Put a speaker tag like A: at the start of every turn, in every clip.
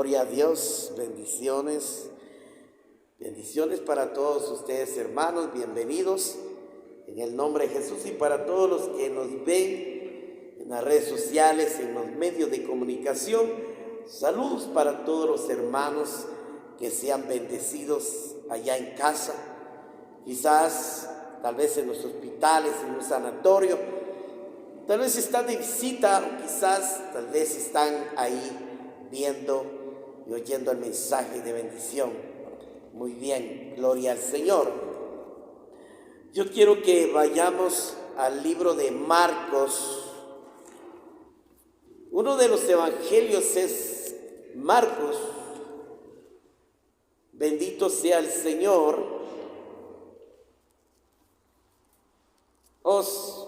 A: Gloria a Dios, bendiciones. Bendiciones para todos ustedes, hermanos, bienvenidos en el nombre de Jesús, y para todos los que nos ven en las redes sociales, en los medios de comunicación. Saludos para todos los hermanos que sean bendecidos allá en casa, quizás, tal vez en los hospitales, en un sanatorio, tal vez están de visita, o quizás, tal vez están ahí viendo y oyendo el mensaje de bendición. Muy bien, gloria al Señor. Yo quiero que vayamos al libro de Marcos. Uno de los evangelios es Marcos. Bendito sea el Señor.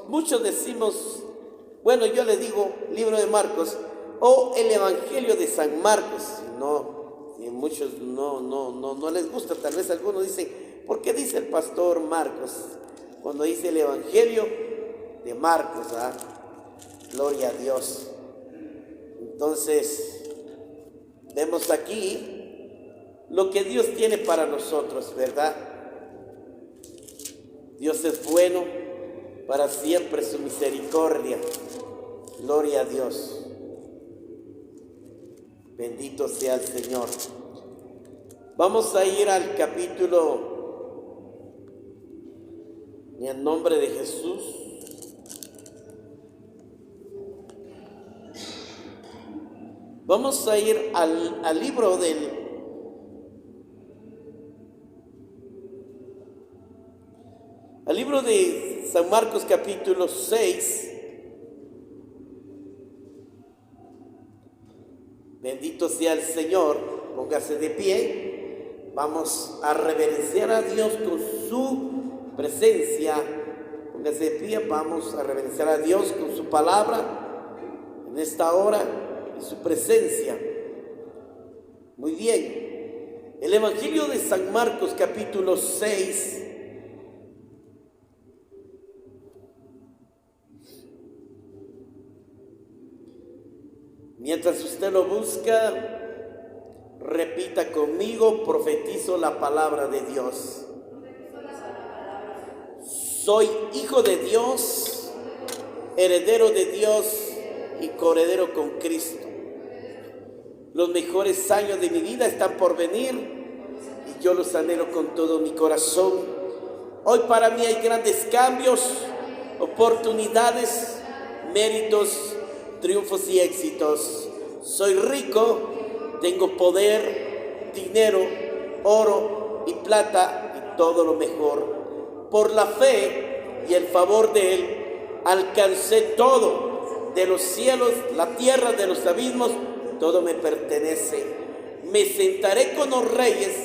A: Muchos decimos, bueno, yo le digo libro de Marcos o el evangelio de San Marcos. Y muchos no les gusta. Tal vez algunos dicen, ¿por qué dice el pastor Marcos cuando dice el evangelio de Marcos? Gloria a Dios. Entonces, vemos aquí lo que Dios tiene para nosotros, ¿verdad? Dios es bueno, para siempre su misericordia. Gloria a Dios. Bendito sea el Señor. Vamos a ir al capítulo, en el nombre de Jesús. Vamos a ir al libro al libro de San Marcos, capítulo 6. Bendito sea el Señor. Póngase de pie. Vamos a reverenciar a Dios con su presencia. Póngase de pie. Vamos a reverenciar a Dios con su palabra en esta hora, en su presencia. Muy bien. El evangelio de San Marcos, capítulo 6. Mientras usted lo busca, repita conmigo, profetizo la palabra de Dios. Soy hijo de Dios, heredero de Dios y coheredero con Cristo. Los mejores años de mi vida están por venir y yo los anhelo con todo mi corazón. Hoy para mí hay grandes cambios, oportunidades, méritos, triunfos y éxitos. Soy rico, tengo poder, dinero, oro y plata y todo lo mejor. Por la fe y el favor de Él, alcancé todo. De los cielos, la tierra, de los abismos, todo me pertenece. Me sentaré con los reyes,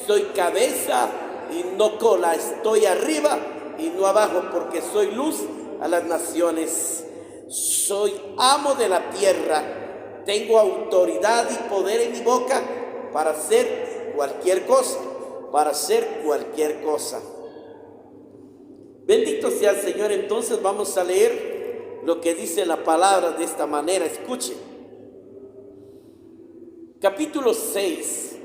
A: soy cabeza y no cola. Estoy arriba y no abajo, porque soy luz a las naciones. Soy amo de la tierra, tengo autoridad y poder en mi boca para hacer cualquier cosa, Bendito sea el Señor. Entonces vamos a leer lo que dice la palabra de esta manera. Escuche. Capítulo 6.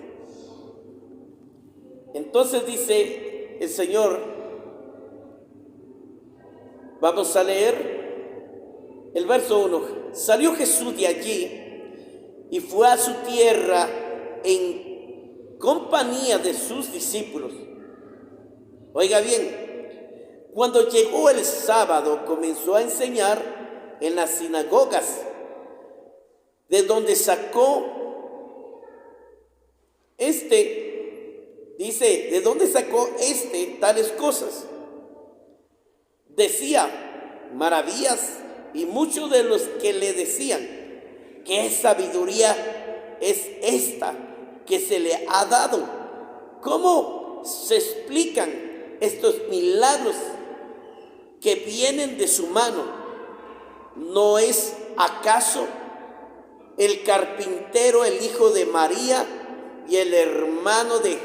A: Entonces dice el Señor, vamos a leer el verso 1. Salió Jesús de allí y fue a su tierra en compañía de sus discípulos. Oiga bien, cuando llegó el sábado comenzó a enseñar en las sinagogas, de donde sacó tales cosas. Decía maravillas, y muchos de los que le decían, ¿qué sabiduría es esta que se le ha dado? ¿Cómo se explican estos milagros que vienen de su mano? ¿No es acaso el carpintero el hijo de María y el hermano de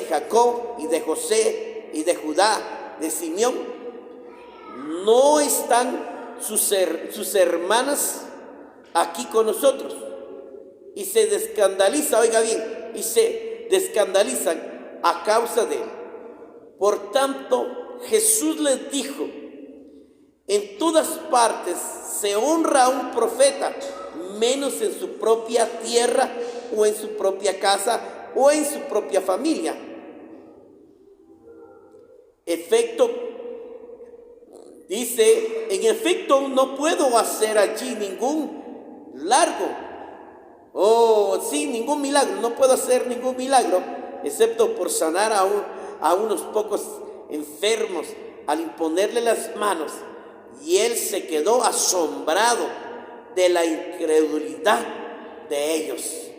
A: Jacob y de José y de Judá, de Simeón? ¿No están sus hermanas aquí con nosotros? y se descandaliza, oiga bien, y se descandalizan a causa de él. Por tanto, Jesús les dijo: en todas partes se honra a un profeta, menos en su propia tierra o en su propia casa o en su propia familia. Dice, en efecto, no puedo hacer allí ningún ningún milagro, no puedo hacer ningún milagro, excepto por sanar a unos pocos enfermos al imponerle las manos. Y él se quedó asombrado de la incredulidad de ellos.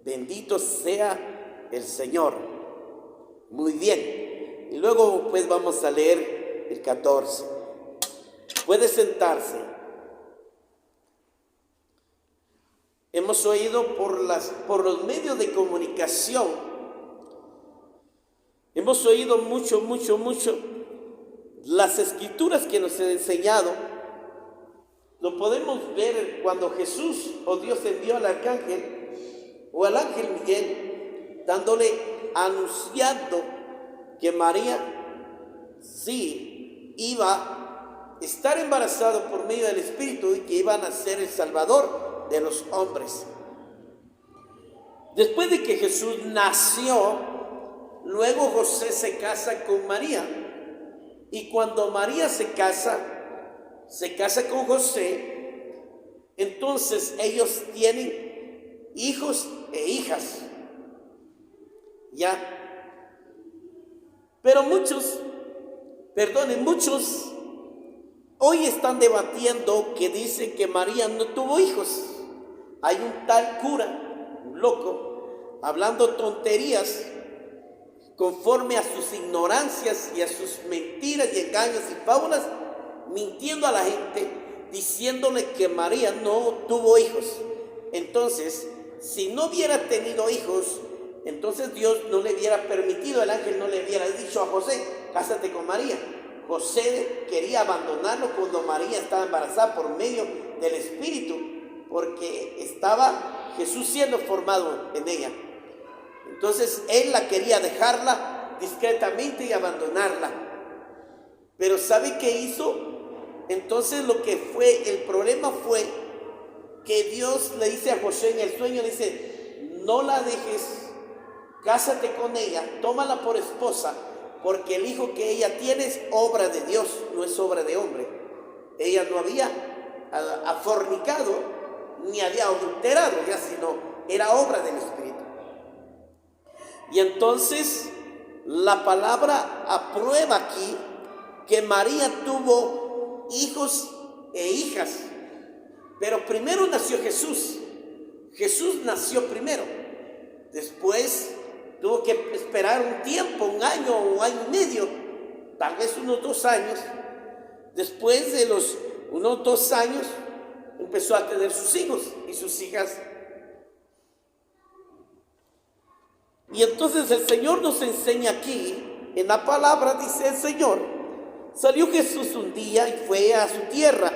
A: Bendito sea el Señor. Muy bien. Y luego pues vamos a leer el 14. Puede sentarse. Hemos oído por los medios de comunicación, hemos oído mucho las escrituras que nos han enseñado. Lo podemos ver cuando Jesús o Dios envió al arcángel o al ángel Miguel, anunciando que María sí iba a estar embarazada por medio del Espíritu y que iba a nacer el Salvador de los hombres. Después de que Jesús nació, luego José se casa con María. Y cuando María se casa con José, entonces ellos tienen hijos e hijas. ¿Ya? Pero muchos hoy están debatiendo que dicen que María no tuvo hijos. Hay un tal cura, un loco, hablando tonterías conforme a sus ignorancias y a sus mentiras y engaños y fábulas, mintiendo a la gente, diciéndole que María no tuvo hijos. Entonces, si no hubiera tenido hijos, entonces Dios no le hubiera permitido, el ángel no le hubiera dicho a José: cásate con María. José quería abandonarlo cuando María estaba embarazada por medio del Espíritu, porque estaba Jesús siendo formado en ella. Entonces él la quería dejarla discretamente y abandonarla. Pero ¿sabe qué hizo? Entonces el problema fue que Dios le dice a José en el sueño, le dice: no la dejes, cásate con ella, tómala por esposa, porque el hijo que ella tiene es obra de Dios, no es obra de hombre. Ella no había fornicado ni había adulterado, ya, sino era obra del Espíritu. Y entonces la palabra aprueba aquí que María tuvo hijos e hijas. Pero primero nació Jesús. Jesús nació primero. Después tuvo que esperar un tiempo, un año o año y medio, tal vez unos 2 años. Después de los unos 2 años empezó a tener sus hijos y sus hijas. Y entonces el Señor nos enseña aquí, en la palabra dice el Señor: salió Jesús un día y fue a su tierra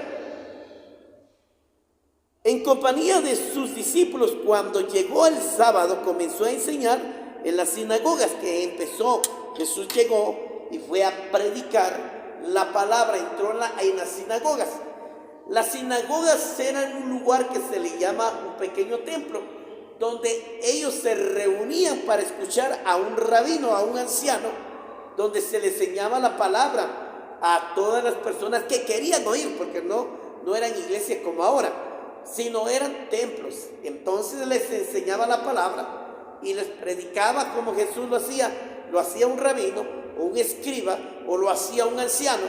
A: en compañía de sus discípulos. Cuando llegó el sábado, comenzó a enseñar en las sinagogas. Jesús llegó y fue a predicar la palabra, entró en las sinagogas. Las sinagogas eran un lugar que se le llama un pequeño templo, donde ellos se reunían para escuchar a un rabino, a un anciano, donde se les enseñaba la palabra a todas las personas que querían oír, porque no eran iglesias como ahora, sino eran templos. Entonces les enseñaba la palabra y les predicaba como Jesús lo hacía un rabino o un escriba, o lo hacía un anciano.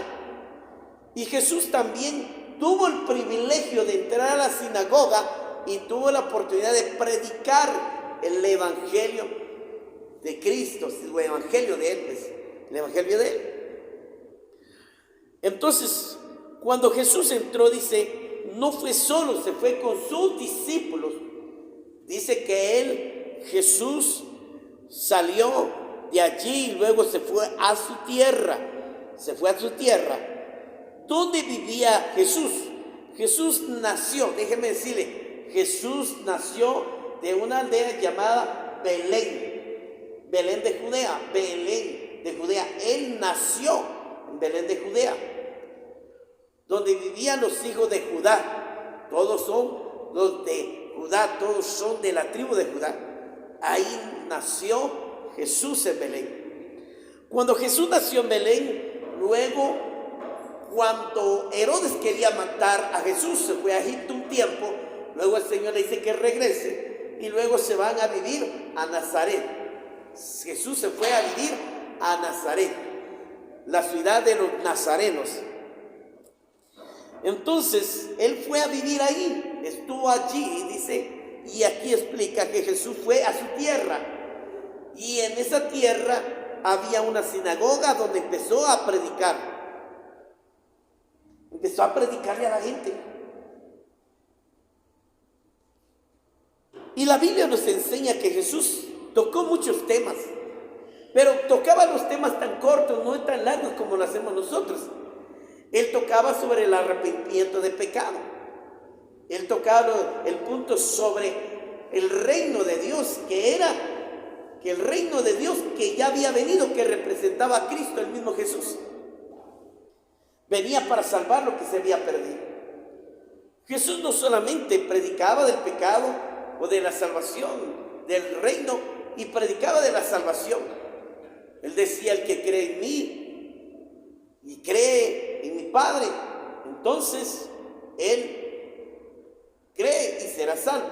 A: Y Jesús también tuvo el privilegio de entrar a la sinagoga y tuvo la oportunidad de predicar el evangelio de Cristo, el evangelio de él. Entonces, cuando Jesús entró, dice, no fue solo, se fue con sus discípulos. Dice que Jesús salió de allí y luego se fue a su tierra. ¿Dónde vivía Jesús? Jesús nació, déjeme decirle, Jesús nació de una aldea llamada Belén, Belén de Judea, Belén de Judea. Él nació en Belén de Judea, donde vivían los hijos de Judá. Todos son los de Judá, todos son de la tribu de Judá. Ahí nació Jesús en Belén. Cuando Jesús nació en Belén, luego cuando Herodes quería matar a Jesús, se fue a Egipto un tiempo. Luego el Señor le dice que regrese y luego se van a vivir a Nazaret. Jesús se fue a vivir a Nazaret, la ciudad de los nazarenos. Entonces él fue a vivir ahí, estuvo allí, dice, y aquí explica que Jesús fue a su tierra, y en esa tierra había una sinagoga donde empezó a predicar. Empezó a predicarle a la gente. Y la Biblia nos enseña que Jesús tocó muchos temas, pero tocaba los temas tan cortos, no tan largos como lo hacemos nosotros. Él tocaba sobre el arrepentimiento de pecado. Él tocaba el punto sobre el reino de Dios, que el reino de Dios que ya había venido, que representaba a Cristo, el mismo Jesús. Venía para salvar lo que se había perdido. Jesús no solamente predicaba del pecado o de la salvación, del reino, y predicaba de la salvación. Él decía: el que cree en mí y cree en mi Padre, entonces él cree y será salvo.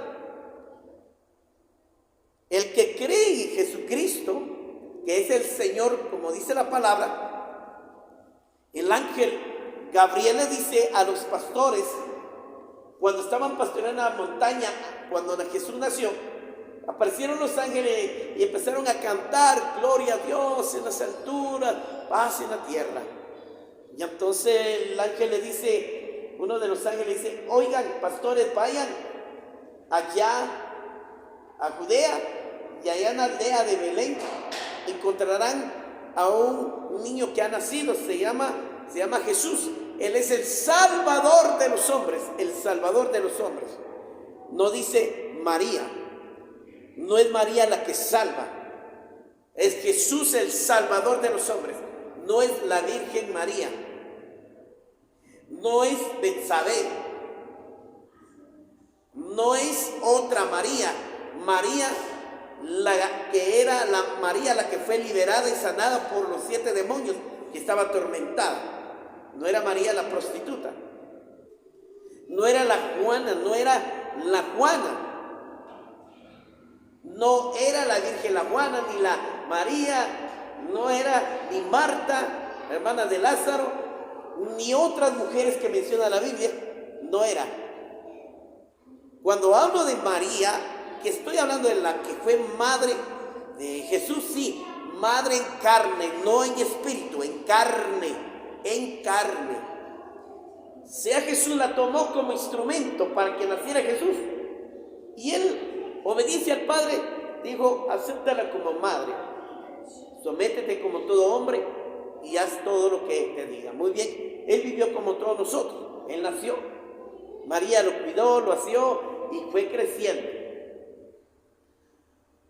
A: El que cree en Jesucristo, que es el Señor, como dice la palabra, el ángel Gabriel le dice a los pastores, cuando estaban pastoreando la montaña, cuando Jesús nació, aparecieron los ángeles y empezaron a cantar: gloria a Dios en las alturas, paz en la tierra. Y entonces el ángel le dice, uno de los ángeles dice: oigan, pastores, vayan allá a Judea, y allá en la aldea de Belén encontrarán a un niño que ha nacido, se llama Jesús. Él es el Salvador de los hombres, el Salvador de los hombres. No dice María, no es María la que salva, es Jesús el Salvador de los hombres. No es la Virgen María, no es Betsabé, no es otra María. María, la que era la María, la que fue liberada y sanada por los 7 demonios, que estaba atormentada. No era María la prostituta, no era la Juana, no era la Juana, no era la Virgen la Juana, ni la María, no era ni Marta, la hermana de Lázaro, ni otras mujeres que menciona la Biblia, no era. Cuando hablo de María, que estoy hablando de la que fue madre de Jesús, sí, madre en carne, no en espíritu, en carne. En carne. Sea Jesús la tomó como instrumento para que naciera Jesús, y él, obediencia al Padre, dijo: acéptala como madre, sométete como todo hombre y haz todo lo que te diga. Muy bien, él vivió como todos nosotros, él nació, María lo cuidó, lo asió y fue creciendo.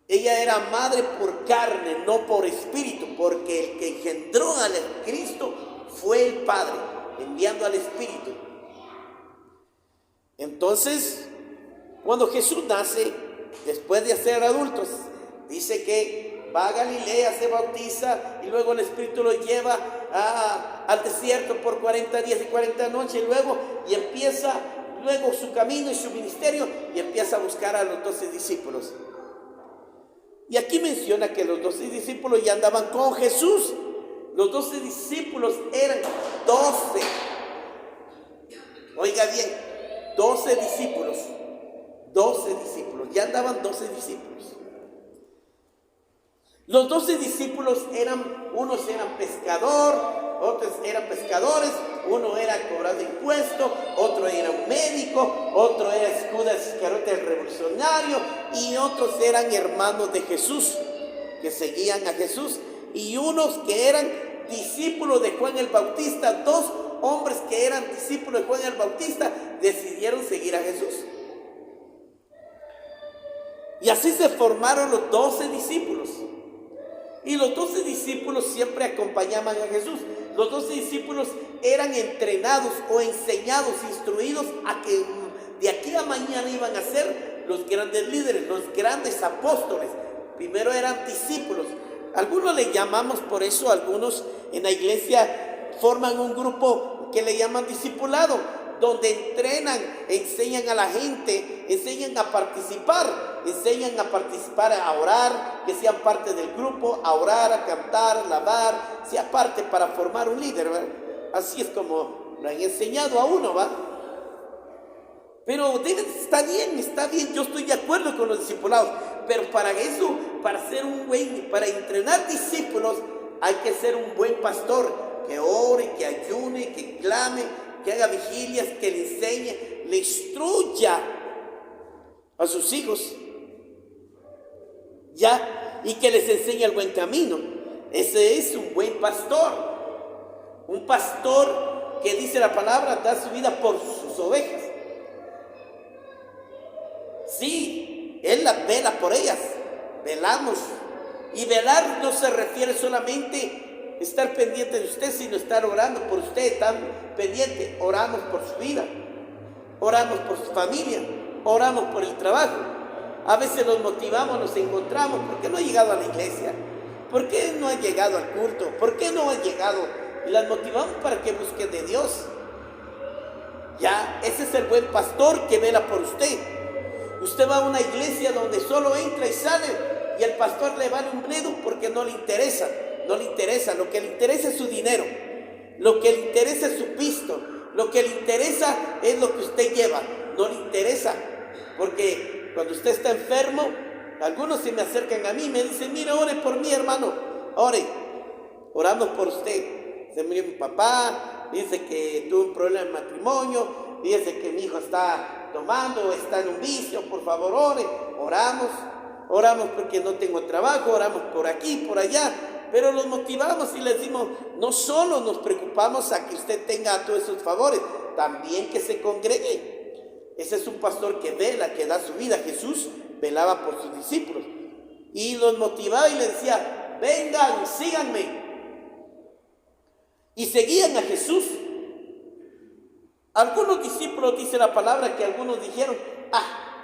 A: Ella era madre por carne, no por espíritu, porque el que engendró al Cristo fue el Padre, enviando al Espíritu. Entonces, cuando Jesús nace, después de ser adultos, dice que va a Galilea, se bautiza, y luego el Espíritu lo lleva al desierto por 40 días y 40 noches, y empieza luego su camino y su ministerio, y empieza a buscar a los 12 discípulos. Y aquí menciona que los 12 discípulos ya andaban con Jesús. Los 12 discípulos eran 12. Oiga bien, 12 discípulos. 12 discípulos. Ya andaban 12 discípulos. Los 12 discípulos unos eran otros eran pescadores, uno era cobrado impuestos, otro era un médico, otro era Judas Iscariote el revolucionario, y otros eran hermanos de Jesús, que seguían a Jesús, y unos que eran discípulos de Juan el Bautista. 2 hombres que eran discípulos de Juan el Bautista decidieron seguir a Jesús. Y así se formaron los 12 discípulos. Y los 12 discípulos siempre acompañaban a Jesús. Los 12 discípulos eran entrenados o enseñados, instruidos a que de aquí a mañana iban a ser los grandes líderes, los grandes apóstoles. Primero eran discípulos. Algunos le llamamos, por eso algunos en la iglesia forman un grupo que le llaman discipulado, donde entrenan, enseñan a la gente, enseñan a participar, a orar, que sean parte del grupo, a orar, a cantar, a alabar, sea parte para formar un líder, ¿verdad? Así es como lo han enseñado a uno, ¿va? Pero está bien, yo estoy de acuerdo con los discipulados, pero para eso, para entrenar discípulos, hay que ser un buen pastor, que ore, que ayune, que clame, que haga vigilias, que le enseñe, le instruya a sus hijos, ¿ya? Y que les enseñe el buen camino. Ese es un buen pastor. Un pastor que dice la palabra, da su vida por sus ovejas. Sí, Él las vela por ellas, velamos. Y velar no se refiere solamente a estar pendiente de usted, sino estar orando por usted, tan pendiente. Oramos por su vida, oramos por su familia, oramos por el trabajo. A veces nos motivamos, nos encontramos. ¿Por qué no ha llegado a la iglesia? ¿Por qué no ha llegado al culto? ¿Por qué no ha llegado? Y las motivamos para que busquen de Dios. Ya, ese es el buen pastor que vela por usted. Usted va a una iglesia donde solo entra y sale y el pastor le vale un bledo porque no le interesa. No le interesa, lo que le interesa es su dinero. Lo que le interesa es su pisto. Lo que le interesa es lo que usted lleva. No le interesa, porque cuando usted está enfermo, algunos se me acercan a mí y me dicen: mire, ore por mí, hermano, ore, oramos por usted. Se murió mi papá, dice que tuvo un problema de matrimonio, dice que mi hijo está tomando, está en un vicio, por favor ore. Oramos porque no tengo trabajo, oramos por aquí, por allá, pero los motivamos y les decimos: no solo nos preocupamos a que usted tenga todos esos favores, también que se congregue. Ese es un pastor que vela, que da su vida. Jesús velaba por sus discípulos y los motivaba y les decía: vengan, síganme. Y seguían a Jesús. Algunos discípulos, dice la palabra, que algunos dijeron: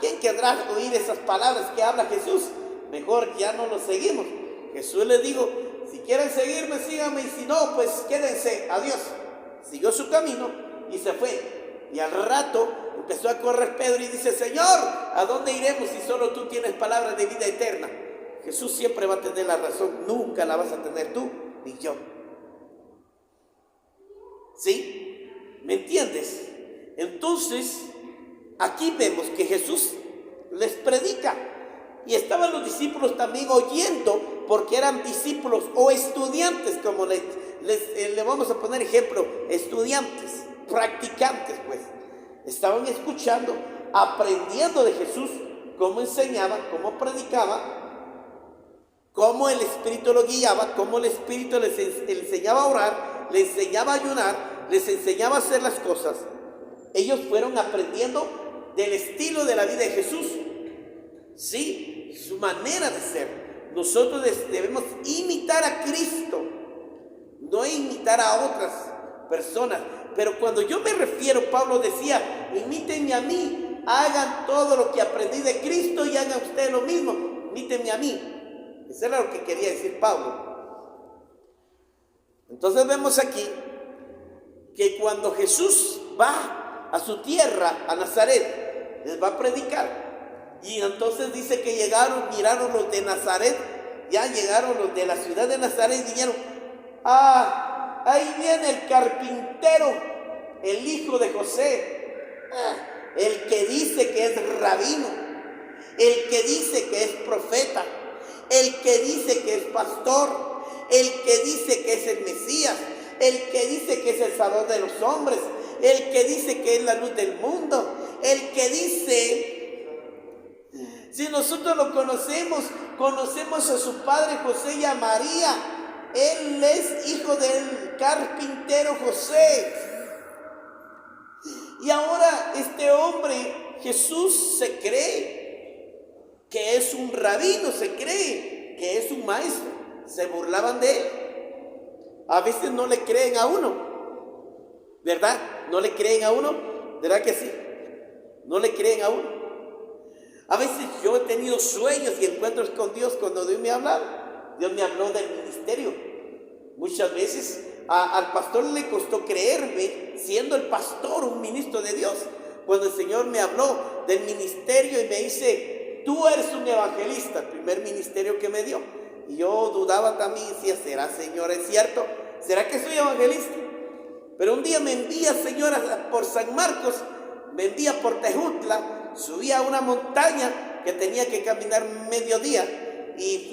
A: ¿quién querrá oír esas palabras que habla Jesús? Mejor ya no lo seguimos. Jesús les dijo: si quieren seguirme, síganme, y si no, pues quédense, adiós. Siguió su camino y se fue. Y al rato empezó a correr Pedro y dice: Señor, ¿a dónde iremos si solo tú tienes palabras de vida eterna? Jesús siempre va a tener la razón, nunca la vas a tener tú ni yo. ¿Sí? ¿Me entiendes? Entonces, aquí vemos que Jesús les predica. Y estaban los discípulos también oyendo, porque eran discípulos o estudiantes, como le vamos a poner ejemplo, estudiantes, practicantes, pues. Estaban escuchando, aprendiendo de Jesús, cómo enseñaba, cómo predicaba, cómo el Espíritu lo guiaba, cómo el Espíritu les enseñaba a orar, les enseñaba a ayunar, les enseñaba a hacer las cosas. Ellos fueron aprendiendo del estilo de la vida de Jesús. Sí, su manera de ser. Nosotros debemos imitar a Cristo, no imitar a otras personas. Pero cuando yo me refiero, Pablo decía: imítenme a mí, hagan todo lo que aprendí de Cristo y hagan ustedes lo mismo, imítenme a mí. Eso era lo que quería decir Pablo. Entonces vemos aquí que cuando Jesús va a su tierra, a Nazaret, les va a predicar. Y entonces dice que miraron los de Nazaret, ya llegaron los de la ciudad de Nazaret y dijeron: ahí viene el carpintero, el hijo de José, el que dice que es rabino, el que dice que es profeta, el que dice que es pastor, el que dice que es el Mesías, el que dice que es el Salvador de los hombres, el que dice que es la luz del mundo, el que dice... Si nosotros lo conocemos a su padre José y a María. Él es hijo del carpintero José. Y ahora este hombre, Jesús, se cree que es un rabino, se cree que es un maestro. Se burlaban de él. A veces no le creen a uno, ¿verdad? No le creen a uno, ¿verdad que sí? No le creen a uno. A veces yo he tenido sueños y encuentros con Dios cuando Dios me ha hablado. Dios me habló del ministerio. Muchas veces al pastor le costó creerme, siendo el pastor un ministro de Dios. Cuando el Señor me habló del ministerio y me dice, tú eres un evangelista, el primer ministerio que me dio. Y yo dudaba también, decía, ¿será, Señor, es cierto? ¿Será que soy evangelista? Pero un día me envía, Señor, por San Marcos, me envía por Tejutla, subí a una montaña que tenía que caminar mediodía y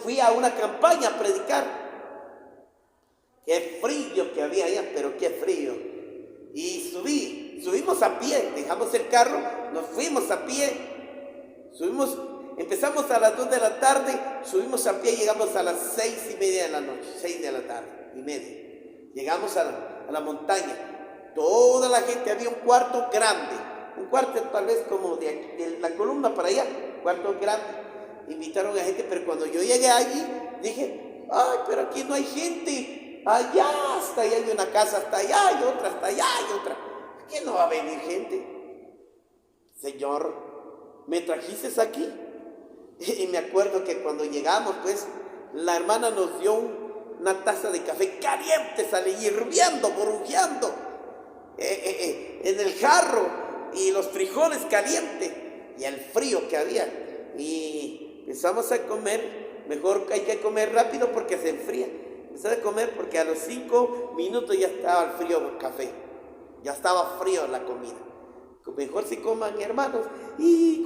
A: fui a una campaña a predicar. Qué frío que había allá, pero qué frío. Y subimos a pie, dejamos el carro, nos fuimos a pie, empezamos a las 2 de la tarde, subimos a pie, llegamos a las 6:30 de la noche, 6 de la tarde y media. Llegamos a la montaña, toda la gente, había un cuarto grande, un cuarto tal vez como de la columna para allá, un cuarto grande. Invitaron a gente, pero cuando yo llegué allí, dije, ay, pero aquí no hay gente. Allá, hasta allá hay una casa, hasta allá hay otra, hasta allá hay otra. ¿Qué no va a venir gente? Señor, ¿me trajiste aquí? Y me acuerdo que cuando llegamos, pues, la hermana nos dio una taza de café caliente, sale hirviendo, burbujeando en el jarro, y los frijoles calientes, y el frío que había. Y empezamos a comer, mejor hay que comer rápido porque se enfría. Empecé a comer porque a los 5 minutos ya estaba el frío el café, ya estaba frío la comida. Mejor si coman, hermanos. Y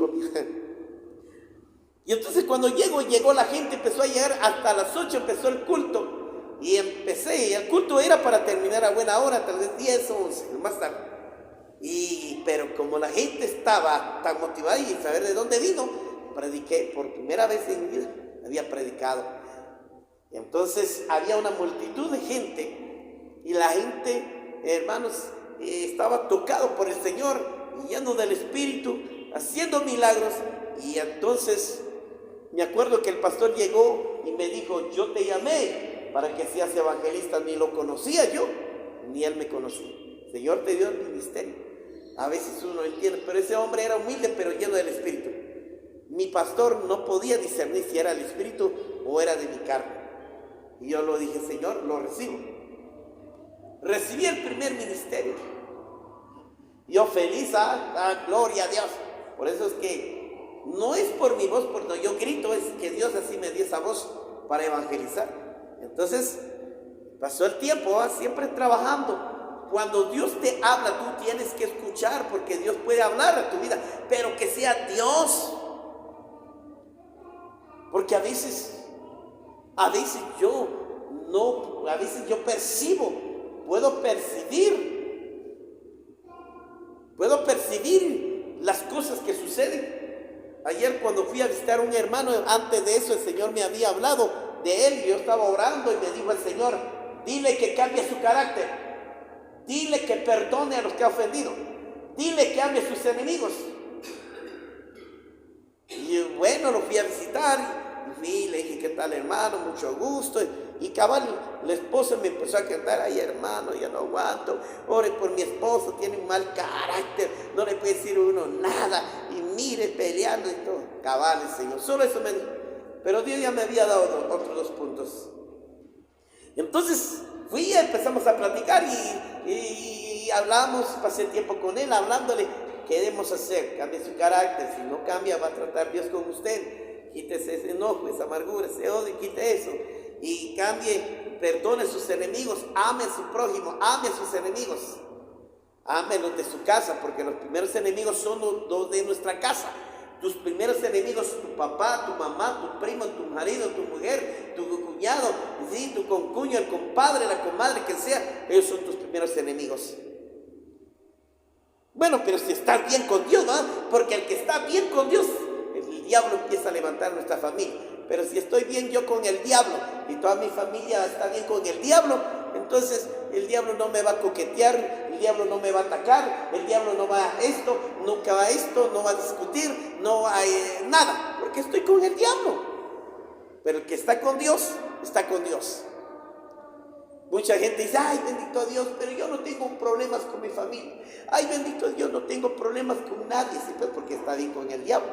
A: entonces cuando llegó la gente, empezó a llegar, hasta las 8 empezó el culto. Y el culto era para terminar a buena hora, tal vez 10 o 11, más tarde. Pero como la gente estaba tan motivada y saber de dónde vino, prediqué, por primera vez en mi vida, había predicado. Entonces había una multitud de gente y la gente, hermanos, estaba tocado por el Señor, lleno del Espíritu, haciendo milagros. Y entonces me acuerdo que el pastor llegó y me dijo, yo te llamé para que seas evangelista. Ni lo conocía yo, ni él me conocía. El Señor te dio el ministerio. A veces uno entiende, pero ese hombre era humilde pero lleno del Espíritu. Mi pastor no podía discernir si era el Espíritu o era de mi carne. Y yo lo dije, Señor, lo recibo. Recibí el primer ministerio. Yo feliz, gloria a Dios. Por eso es que no es por mi voz, por no yo grito, es que Dios así me dio esa voz para evangelizar. Entonces, pasó el tiempo, siempre trabajando. Cuando Dios te habla, tú tienes que escuchar, porque Dios puede hablar a tu vida, pero que sea Dios. Porque a veces yo percibo, puedo percibir las cosas que suceden. Ayer cuando fui a visitar a un hermano, antes de eso el Señor me había hablado de él, y yo estaba orando y me dijo el Señor, dile que cambie su carácter, dile que perdone a los que ha ofendido, dile que ame a sus enemigos. Y bueno, lo fui a visitar. Y le dije, ¿qué tal, hermano? Mucho gusto. Y cabal, la esposa me empezó a cantar, ay, hermano, ya no aguanto, ore por mi esposo, tiene un mal carácter, no le puede decir uno nada, y mire, peleando y todo. Cabal, el Señor, solo eso me dijo. Pero Dios ya me había dado otros 2 puntos. Entonces empezamos a platicar y hablamos, pasé tiempo con él, hablándole, ¿qué debemos hacer? Cambie su carácter, si no cambia va a tratar Dios con usted. Quítese ese enojo, esa amargura, ese odio, quite eso. Y cambie, perdone a sus enemigos, ame a su prójimo, ame a sus enemigos. Ame los de su casa, porque los primeros enemigos son los de nuestra casa. Tus primeros enemigos, tu papá, tu mamá, tu primo, tu marido, tu mujer, tu cuñado, ¿sí? Tu concuño, el compadre, la comadre, que sea, ellos son tus primeros enemigos. Bueno, pero si estás bien con Dios, ¿no? Porque el que está bien con Dios, el diablo empieza a levantar nuestra familia. Pero si estoy bien yo con el diablo y toda mi familia está bien con el diablo, entonces el diablo no me va a coquetear, diablo no me va a atacar, el diablo no va a esto, nunca va a esto, no va a discutir, no hay nada, porque estoy con el diablo. Pero el que está con Dios, está con Dios. Mucha gente dice, ay, bendito Dios, pero yo no tengo problemas con mi familia. Ay, bendito Dios, no tengo problemas con nadie, siempre porque está bien con el diablo.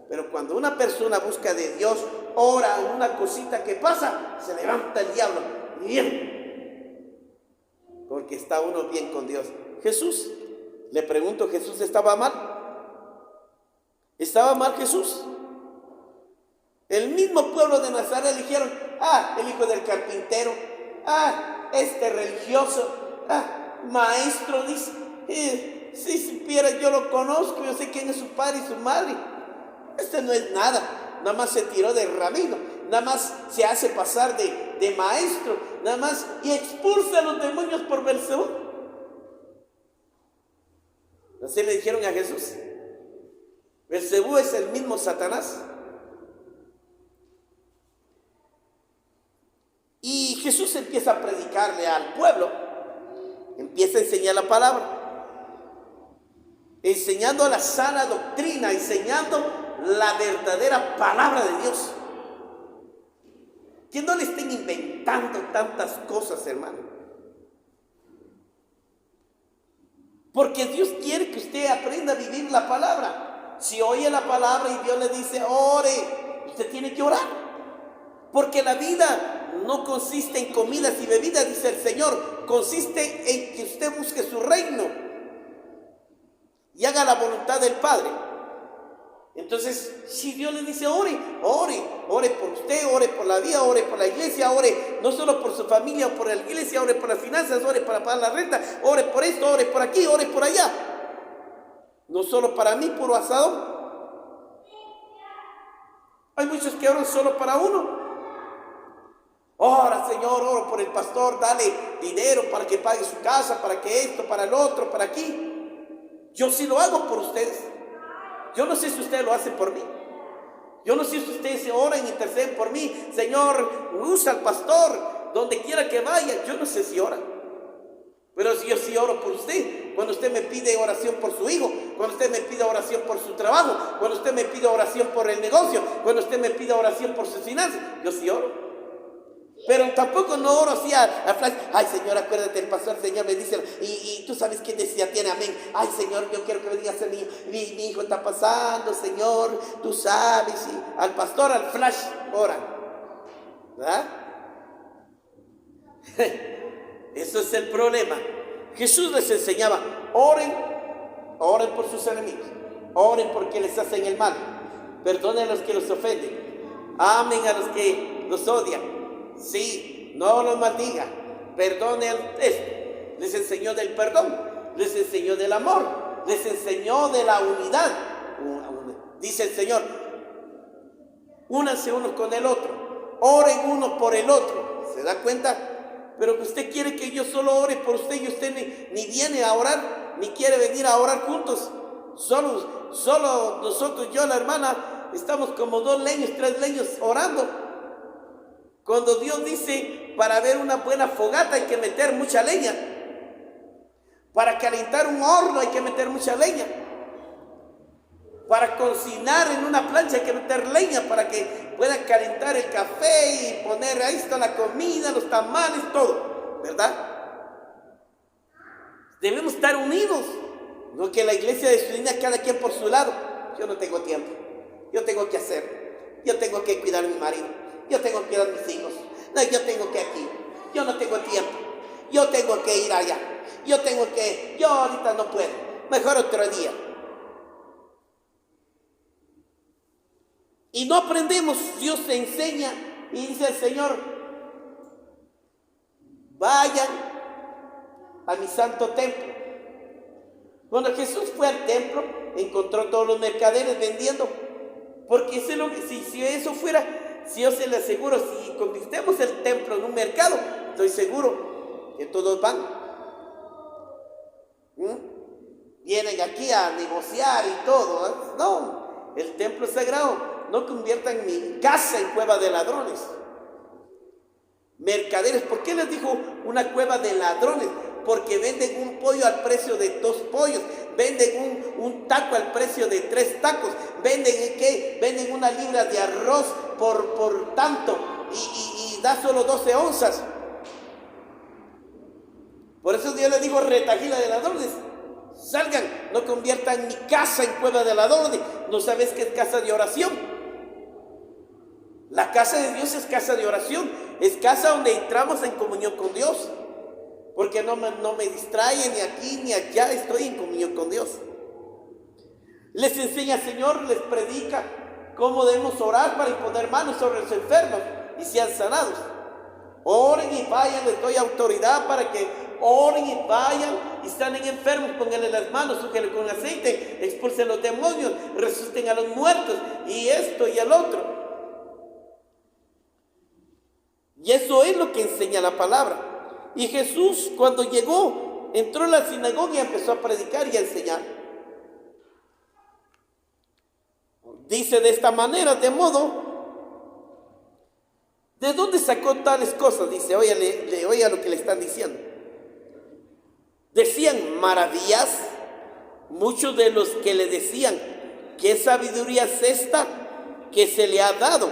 A: Pero cuando una persona busca de Dios, ora una cosita que pasa, se levanta el diablo. Bien, porque está uno bien con Dios. Jesús, le pregunto, ¿Jesús estaba mal? ¿Estaba mal Jesús? El mismo pueblo de Nazaret dijeron, el hijo del carpintero, este religioso, maestro, dice, si supiera, yo lo conozco, yo sé quién es su padre y su madre. Este no es nada, nada más se tiró de rabino, nada más se hace pasar de maestro, nada más, y expulsa a los demonios por Beelzebú. Así le dijeron a Jesús. Beelzebú es el mismo Satanás. Y Jesús empieza a predicarle al pueblo, empieza a enseñar la palabra, enseñando la sana doctrina, enseñando la verdadera palabra de Dios. Que no le estén inventando tantas cosas, hermano. Porque Dios quiere que usted aprenda a vivir la palabra. Si oye la palabra y Dios le dice, ore, usted tiene que orar. Porque la vida no consiste en comidas y bebidas, dice el Señor. Consiste en que usted busque su reino y haga la voluntad del Padre. Entonces, si Dios le dice, ore por usted, ore por la vida, ore por la iglesia, ore no solo por su familia o por la iglesia, ore por las finanzas, ore para pagar la renta, ore por esto, ore por aquí, ore por allá. No solo para mí, puro asado. Hay muchos que oran solo para uno. Ora, Señor, oro por el pastor, dale dinero para que pague su casa, para que esto, para el otro, para aquí. Yo sí lo hago por ustedes. Yo no sé si ustedes lo hacen por mí. Yo no sé si ustedes se oran y interceden por mí. Señor, usa al pastor donde quiera que vaya. Yo no sé si ora. Pero yo sí oro por usted. Cuando usted me pide oración por su hijo, cuando usted me pide oración por su trabajo, cuando usted me pide oración por el negocio, cuando usted me pide oración por sus finanzas, yo sí oro. Pero tampoco no oro así a flash. Ay, Señor, acuérdate, el pastor, Señor, me dice, y tú sabes quién decía, tiene amén. Ay, Señor, yo quiero que me digas a mí, mi hijo está pasando, Señor, tú sabes. Y al pastor, al flash, oran. ¿Verdad? Eso es el problema. Jesús les enseñaba, oren por sus enemigos, oren porque les hacen el mal, perdonen a los que los ofenden, amen a los que los odian. Sí, no los maldiga, perdone esto. Les enseñó del perdón, les enseñó del amor, les enseñó de la unidad. Dice el Señor, únanse unos con el otro, oren uno por el otro. ¿Se da cuenta? Pero que usted quiere que yo solo ore por usted y usted ni viene a orar, ni quiere venir a orar juntos. Solo nosotros, yo, la hermana, estamos como 2 leños, 3 leños orando. Cuando Dios dice, para ver una buena fogata hay que meter mucha leña. Para calentar un horno hay que meter mucha leña. Para cocinar en una plancha hay que meter leña para que pueda calentar el café y poner ahí está la comida, los tamales, todo. ¿Verdad? Debemos estar unidos. No que la iglesia de Surinam cada quien por su lado. Yo no tengo tiempo. Yo tengo que hacer. Yo tengo que cuidar a mi marido. Yo tengo que cuidar a mis hijos. No, yo tengo que aquí. Yo no tengo tiempo. Yo tengo que ir allá. Yo ahorita no puedo. Mejor otro día. Y no aprendemos. Dios te enseña y dice el Señor, vayan a mi santo templo. Cuando Jesús fue al templo, encontró todos los mercaderes vendiendo. Porque si eso fuera... Si yo se le aseguro, si convirtemos el templo en un mercado, estoy seguro que todos van. Vienen aquí a negociar y todo. ¿Eh? No, el templo es sagrado. No conviertan mi casa en cueva de ladrones. Mercaderes, ¿por qué les dijo una cueva de ladrones? porque venden un pollo al precio de 2 pollos, venden un taco al precio de 3 tacos, venden una libra de arroz por tanto y da solo 12 onzas. Por eso Dios le dijo: retajila de ladrones, salgan, no conviertan mi casa en cueva de ladrones. ¿No sabes qué es casa de oración? La casa de Dios es casa de oración, es casa donde entramos en comunión con Dios, porque no me distrae ni aquí ni allá, estoy en comunión con Dios. Les enseña, Señor, les predica cómo debemos orar para imponer manos sobre los enfermos y sean sanados. Oren y vayan, les doy autoridad para que oren y vayan y sanen enfermos, pónganle las manos, úngenle con aceite, expulsen los demonios, resuciten a los muertos, y esto y el otro. Y eso es lo que enseña la palabra. Y Jesús, cuando llegó, entró en la sinagoga y empezó a predicar y a enseñar. Dice de esta manera, de modo, ¿de dónde sacó tales cosas? Dice, oiga lo que le están diciendo. Decían maravillas muchos de los que le decían: ¿qué sabiduría es esta que se le ha dado?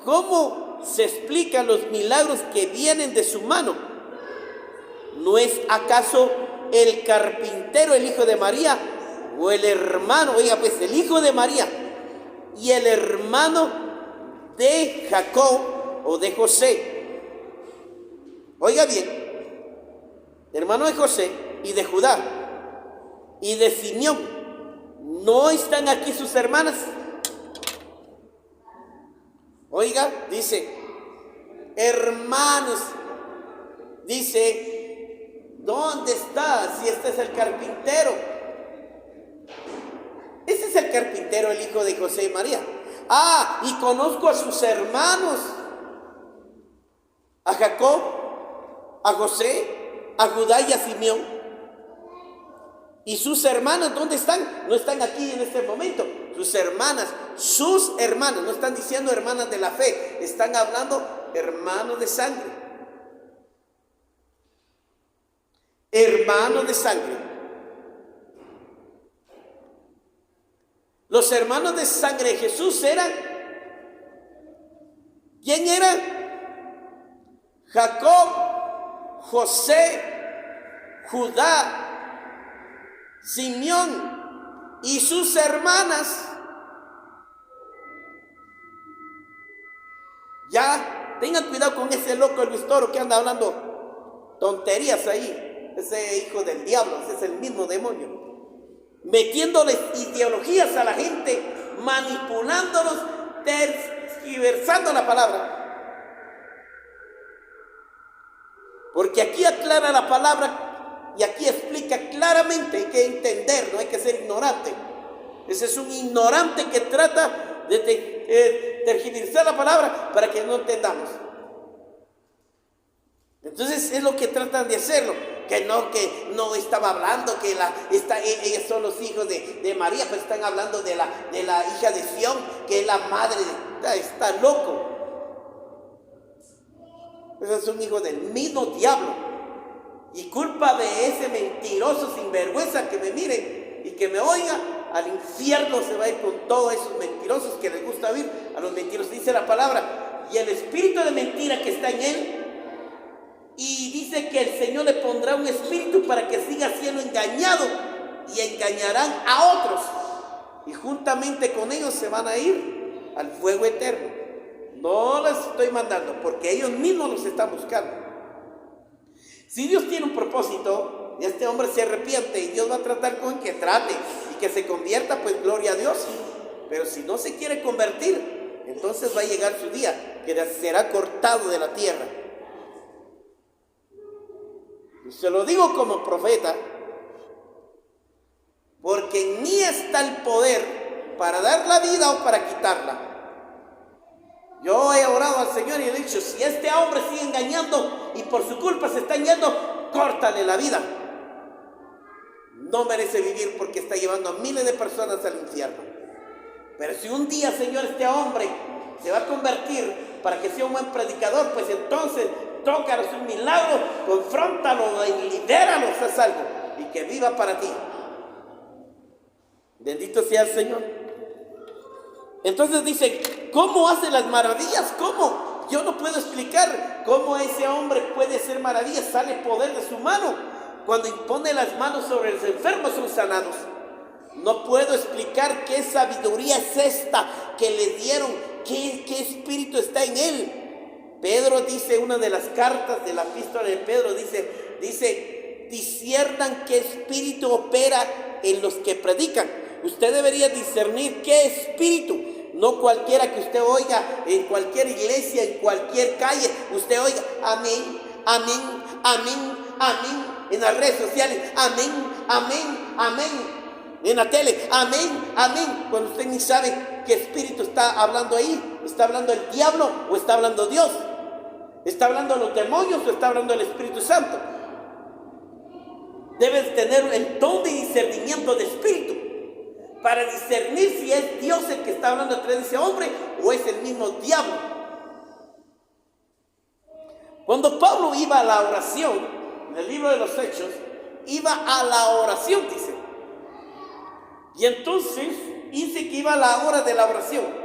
A: ¿Cómo se explican los milagros que vienen de su mano? ¿No es acaso el carpintero el hijo de María? O el hermano, oiga pues, el hijo de María y el hermano de Jacob o de José. Oiga bien, hermano de José y de Judá y de Simeón. ¿No están aquí sus hermanas? Oiga, dice, hermanos, dice, ¿dónde está? Si este es el carpintero. Ese es el carpintero, el hijo de José y María. Ah, y conozco a sus hermanos, a Jacob, a José, a Judá y a Simeón. ¿Y sus hermanas dónde están? No están aquí en este momento. Sus hermanas, no están diciendo hermanas de la fe, están hablando hermanos de sangre. Hermanos de sangre. Los hermanos de sangre de Jesús eran, ¿quién eran? Jacob, José, Judá, Simeón y sus hermanas. Ya, tengan cuidado con ese loco Luis Toro que anda hablando tonterías ahí. Ese hijo del diablo, ese es el mismo demonio. Metiéndoles ideologías a la gente, manipulándolos, tergiversando la palabra. Porque aquí aclara la palabra y aquí explica claramente, hay que entender, no hay que ser ignorante. Ese es un ignorante que trata de tergiversar la palabra para que no entendamos. Entonces es lo que tratan de hacerlo, que no estaba hablando que ellos son los hijos de María, pues están hablando de la hija de Sión, que es la madre está loco. Ese es un hijo del mismo diablo. Y culpa de ese mentiroso sinvergüenza que me mire y que me oiga, al infierno se va a ir con todos esos mentirosos que les gusta oír a los mentirosos. Dice la palabra, y el espíritu de mentira que está en él, y dice que el Señor le pondrá un espíritu para que siga siendo engañado y engañarán a otros. Y juntamente con ellos se van a ir al fuego eterno. No les estoy mandando porque ellos mismos los están buscando. Si Dios tiene un propósito y este hombre se arrepiente y Dios va a tratar con que trate y que se convierta, pues gloria a Dios. Pero si no se quiere convertir, entonces va a llegar su día que será cortado de la tierra. Y se lo digo como profeta, porque en mí está el poder para dar la vida o para quitarla. Yo he orado al Señor y he dicho, si este hombre sigue engañando y por su culpa se está yendo, córtale la vida. No merece vivir porque está llevando a miles de personas al infierno. Pero si un día, Señor, este hombre se va a convertir para que sea un buen predicador, pues entonces tócalos un milagro, confróntalo y libéralo, haz algo, y que viva para ti. Bendito sea el Señor. Entonces dice, ¿cómo hace las maravillas? ¿Cómo? Yo no puedo explicar cómo ese hombre puede hacer maravillas. Sale poder de su mano. Cuando impone las manos sobre los enfermos son sanados. No puedo explicar qué sabiduría es esta que le dieron, qué espíritu está en él. Pedro dice, una de las cartas de la epístola de Pedro, dice, disciernan qué espíritu opera en los que predican. Usted debería discernir qué espíritu, no cualquiera que usted oiga en cualquier iglesia, en cualquier calle. Usted oiga, amén, amén, amén, amén, en las redes sociales, amén, amén, amén, en la tele, amén, amén, cuando usted ni sabe qué espíritu está hablando ahí. ¿Está hablando el diablo o está hablando Dios? ¿Está hablando los demonios o está hablando el Espíritu Santo? Debes tener el don de discernimiento de espíritu para discernir si es Dios el que está hablando a través de ese hombre o es el mismo diablo. Cuando Pablo iba a la oración, en el libro de los Hechos, iba a la oración, dice. Y entonces dice que iba a la hora de la oración.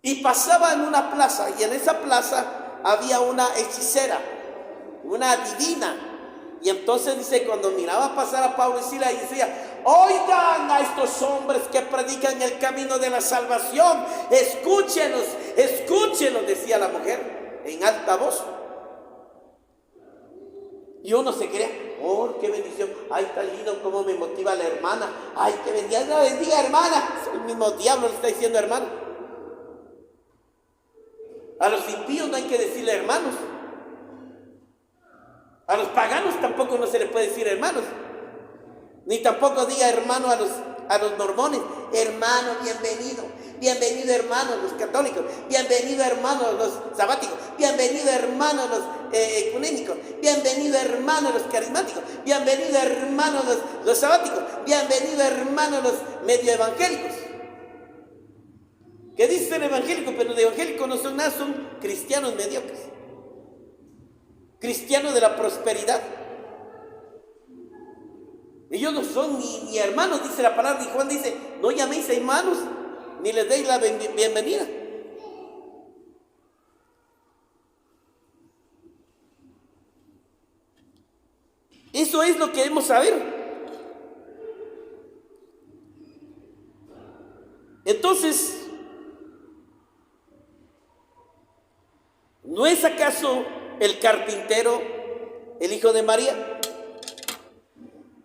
A: Y pasaba en una plaza, y en esa plaza había una hechicera, una adivina. Y entonces dice, cuando miraba pasar a Pablo y Silas, y decía, oigan a estos hombres que predican el camino de la salvación, escúchenos, escúchenos, decía la mujer en alta voz. Y uno se crea, oh, qué bendición, ay, tan lindo, cómo me motiva la hermana, ay, que bendiga hermana. El mismo diablo le está diciendo hermano. A los impíos no hay que decirle hermanos. A los paganos tampoco no se les puede decir hermanos. Ni tampoco diga hermano a los mormones. Hermano, bienvenido. Bienvenido hermano los católicos. Bienvenido hermano los sabáticos. Bienvenido hermano los ecuménicos. Bienvenido hermano los carismáticos. Bienvenido hermano los sabáticos. Bienvenido hermano los medio evangélicos. Que dicen evangélicos, pero de evangélicos no son nada, son cristianos mediocres. Cristianos de la prosperidad. Ellos no son ni hermanos, dice la palabra, y Juan dice, no llaméis hermanos, ni les deis la bienvenida. Eso es lo que debemos saber. Entonces, ¿no es acaso el carpintero el hijo de María?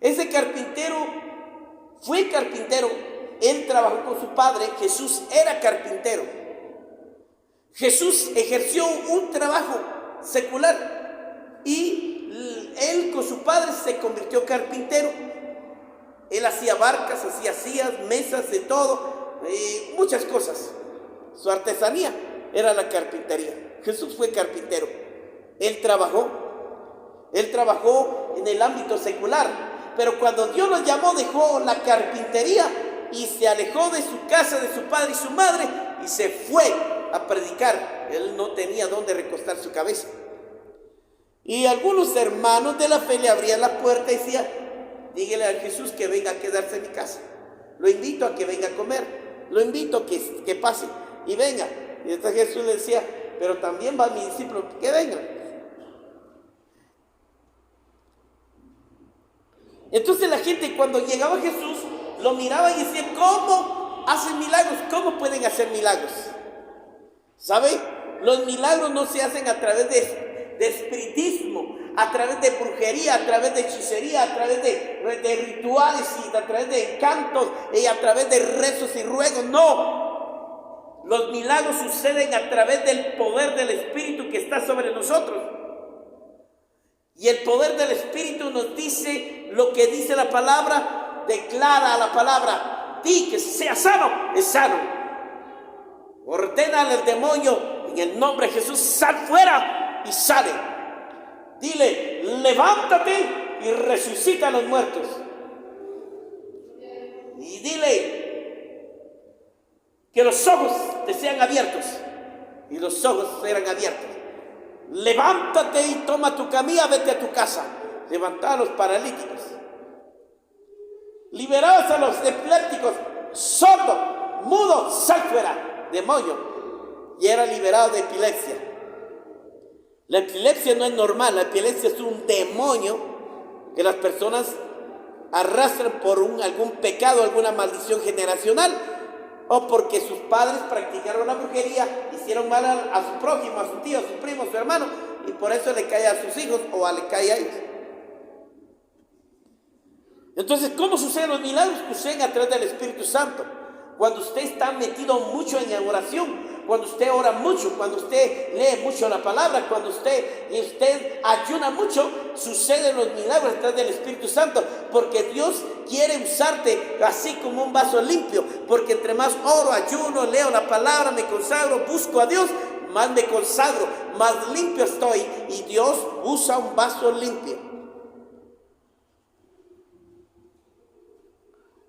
A: Ese carpintero fue carpintero. Él trabajó con su padre. Jesús era carpintero. Jesús ejerció un trabajo secular y él con su padre se convirtió carpintero. Él hacía barcas, hacía sillas, mesas, de todo, muchas cosas. Su artesanía era la carpintería. Jesús fue carpintero. Él trabajó en el ámbito secular, pero cuando Dios lo llamó dejó la carpintería y se alejó de su casa, de su padre y su madre, y se fue a predicar. Él no tenía dónde recostar su cabeza. Y algunos hermanos de la fe le abrían la puerta y decían, dígale a Jesús que venga a quedarse en mi casa. Lo invito a que venga a comer. Lo invito a que pase y venga. Y entonces Jesús le decía, pero también va mi discípulo, que vengan. Entonces la gente cuando llegaba a Jesús lo miraba y decía, ¿cómo hacen milagros? ¿Cómo pueden hacer milagros? ¿Sabe? Los milagros no se hacen a través de espiritismo, a través de brujería, a través de hechicería, a través de rituales y a través de cantos y a través de rezos y ruegos. No. Los milagros suceden a través del poder del Espíritu que está sobre nosotros. Y el poder del Espíritu nos dice lo que dice la palabra, declara la palabra, di que sea sano, es sano. Ordena al demonio en el nombre de Jesús, sal fuera y sale. Dile, levántate y resucita a los muertos. Y dile que los ojos te sean abiertos. y los ojos eran abiertos. Levántate y toma tu camilla, vete a tu casa. Levantaba a los paralíticos. Liberabas a los epilépticos, sordo, mudo, sal fuera, demonio. Y era liberado de epilepsia. La epilepsia no es normal, la epilepsia es un demonio que las personas arrastran por algún pecado, alguna maldición generacional, o porque sus padres practicaron la brujería, hicieron mal a su prójimo, a su tío, a su primo, a su hermano, y por eso le cae a sus hijos o le cae a ellos. Entonces, ¿cómo suceden los milagros? Suceden a través del Espíritu Santo. Cuando usted está metido mucho en la oración, cuando usted ora mucho, cuando usted lee mucho la palabra, cuando usted ayuna mucho, suceden los milagros a través del Espíritu Santo, porque Dios quiere usarte así como un vaso limpio, porque entre más oro, ayuno, leo la palabra, me consagro, busco a Dios, más me consagro, más limpio estoy, y Dios usa un vaso limpio.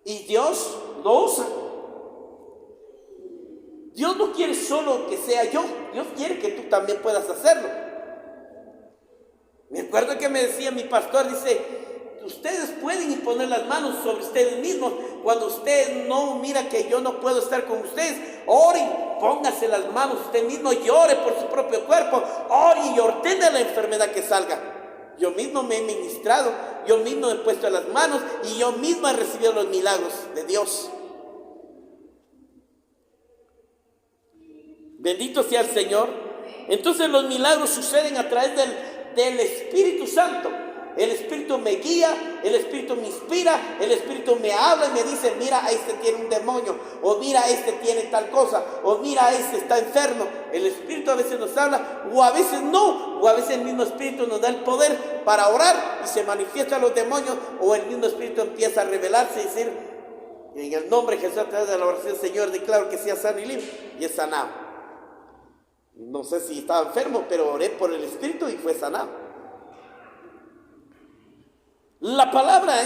A: Y Dios lo usa. Dios no quiere solo que sea yo, Dios quiere que tú también puedas hacerlo. Me acuerdo que me decía mi pastor, dice, ustedes pueden imponer las manos sobre ustedes mismos. Cuando usted no mira que yo no puedo estar con ustedes, oren, póngase las manos usted mismo, llore por su propio cuerpo, ore y ordene la enfermedad que salga. Yo mismo me he ministrado, yo mismo me he puesto las manos y yo mismo he recibido los milagros de Dios. Bendito sea el Señor. Entonces los milagros suceden a través del Espíritu Santo. El Espíritu me guía, el Espíritu me inspira, el Espíritu me habla y me dice, mira, este tiene un demonio, o mira, este tiene tal cosa, o mira, este está enfermo. El Espíritu a veces nos habla, o a veces no, o a veces el mismo Espíritu nos da el poder para orar y se manifiestan los demonios, o el mismo Espíritu empieza a revelarse y decir, en el nombre de Jesús, a través de la oración, Señor, declaro que sea sano y libre, y es sanado. No sé si estaba enfermo, pero oré por el Espíritu y fue sanado. La palabra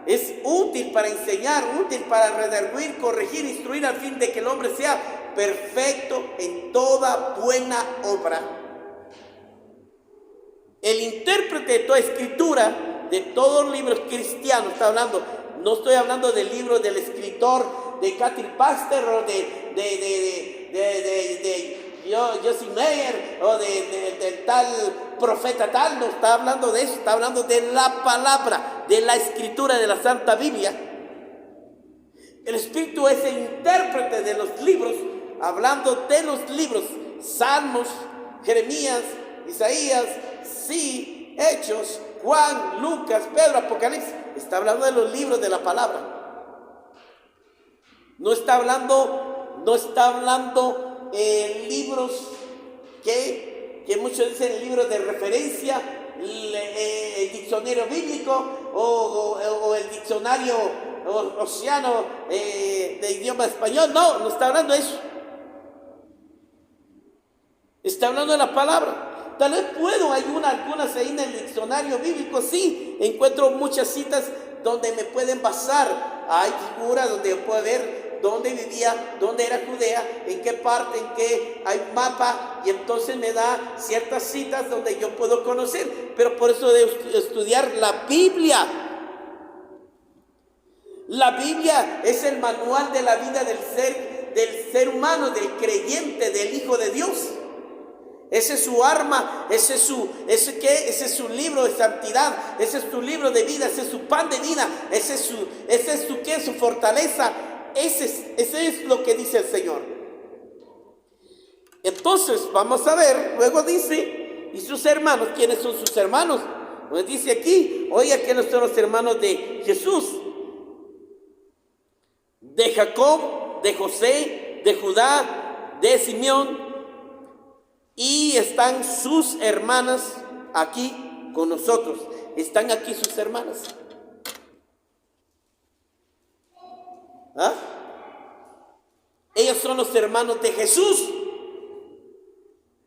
A: es útil para enseñar, útil para redarguir, corregir, instruir, al fin de que el hombre sea perfecto en toda buena obra. El intérprete de toda escritura, de todos los libros cristianos, está hablando, no estoy hablando del libro del escritor de Catherine Baxter o de Josie Meyer o del tal profeta tal, no está hablando de eso, está hablando de la palabra, de la escritura de la Santa Biblia. El Espíritu es el intérprete de los libros, hablando de los libros, Salmos, Jeremías, Isaías, sí, Hechos, Juan, Lucas, Pedro, Apocalipsis. Está hablando de los libros de la palabra. No está hablando libros que muchos dicen libros de referencia, el diccionario bíblico o el diccionario oceano de idioma español. No está hablando de eso. Está hablando de la palabra. Tal vez hay algunas ahí en el diccionario bíblico, sí, encuentro muchas citas donde me pueden basar. Hay figuras donde yo puedo ver dónde vivía, dónde era Judea, en qué parte, en qué hay un mapa, y entonces me da ciertas citas donde yo puedo conocer. Pero por eso debo estudiar la Biblia. La Biblia es el manual de la vida del ser humano, del creyente, del Hijo de Dios. Ese es su arma, ese es su libro de santidad, ese es su libro de vida, ese es su pan de vida, ese es su fortaleza. Ese es lo que dice el Señor. Entonces vamos a ver, luego dice, y sus hermanos, ¿quiénes son sus hermanos? Pues dice aquí, oiga, ¿quiénes son los hermanos de Jesús? De Jacob, de José, de Judá, de Simeón, y están sus hermanas aquí con nosotros. Están aquí sus hermanas. ¿Ah? Ellos son los hermanos de Jesús,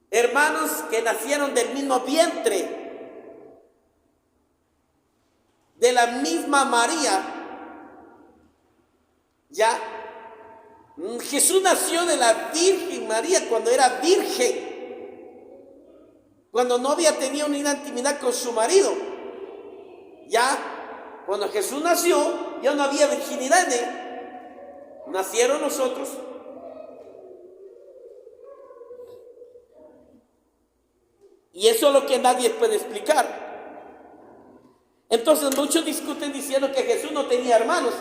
A: hermanos que nacieron del mismo vientre, de la misma María, ya, Jesús nació de la Virgen María cuando era virgen, cuando no había tenido una intimidad con su marido. Ya, cuando Jesús nació, ya no había virginidad en él. Nacieron nosotros. Y eso es lo que nadie puede explicar. Entonces muchos discuten diciendo que Jesús no tenía hermanos,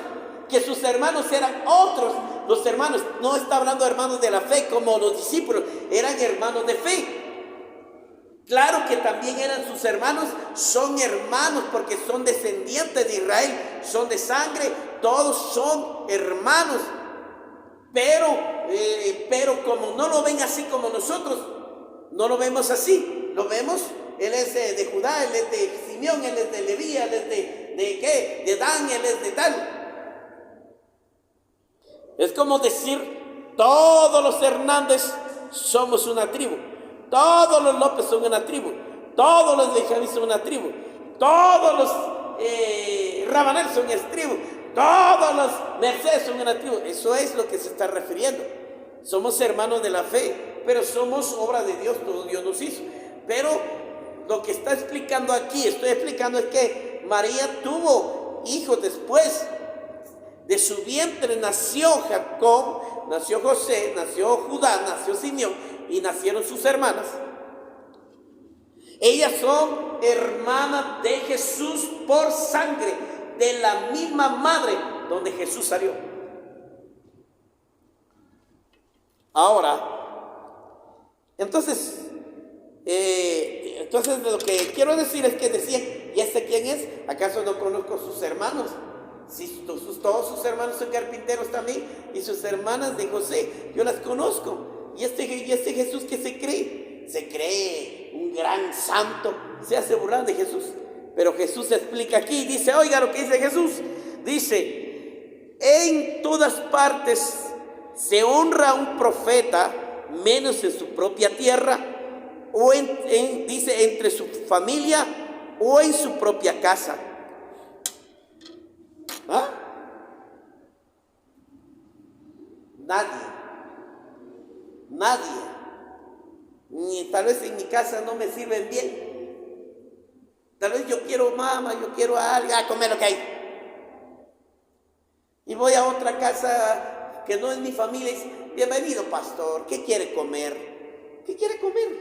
A: que sus hermanos eran otros. Los hermanos, no está hablando de hermanos de la fe como los discípulos, eran hermanos de fe. Claro que también eran sus hermanos, son hermanos porque son descendientes de Israel, son de sangre, todos son hermanos. Pero como no lo ven así como nosotros, no lo vemos así, lo vemos, él es de Judá, él es de Simeón, él es de Leví, él es de Dan, él es de tal. Es como decir, todos los Hernández somos una tribu, todos los López son una tribu, todos los de Javi son una tribu, todos los Rabanel son una tribu, todos los Mercedes son una tribu. Eso es lo que se está refiriendo. Somos hermanos de la fe, pero somos obra de Dios, todo Dios nos hizo. Pero lo que está explicando aquí, estoy explicando es que María tuvo hijos después. De su vientre nació Jacob, nació José, nació Judá, nació Simeón y nacieron sus hermanas. Ellas son hermanas de Jesús por sangre, de la misma madre donde Jesús salió. Ahora, entonces lo que quiero decir es que decían, ¿y este quién es? ¿Acaso no conozco sus hermanos? Si todos sus hermanos son carpinteros también, y sus hermanas de José, yo las conozco. Y este Jesús que se cree un gran santo, se hace burlar de Jesús. Pero Jesús explica aquí, dice, oiga lo que dice Jesús, dice, en todas partes se honra a un profeta, menos en su propia tierra, o dice, entre su familia, o en su propia casa. ¿Ah? Nadie, ni tal vez en mi casa no me sirven bien, tal vez yo quiero mamá, yo quiero a alguien, comer lo que hay, y voy a otra casa que no es mi familia y dice, bienvenido pastor, ¿qué quiere comer? ¿Qué quiere comer?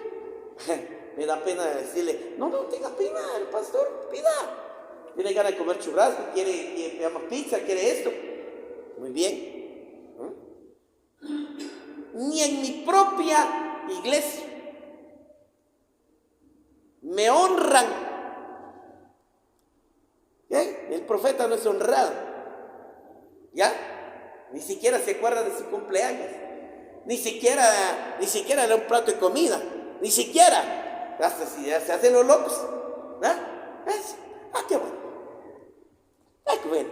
A: Me da pena decirle, no tenga pena, el pastor, pida. Tiene ganas de comer churrasco, quiere pizza, quiere esto. Muy bien. Ni en mi propia iglesia me honran. ¿Eh? El profeta no es honrado. ¿Ya? Ni siquiera se acuerda de su cumpleaños. Ni siquiera le da un plato de comida. Ni siquiera. Hasta si se hacen los locos. Qué bueno. Qué bueno.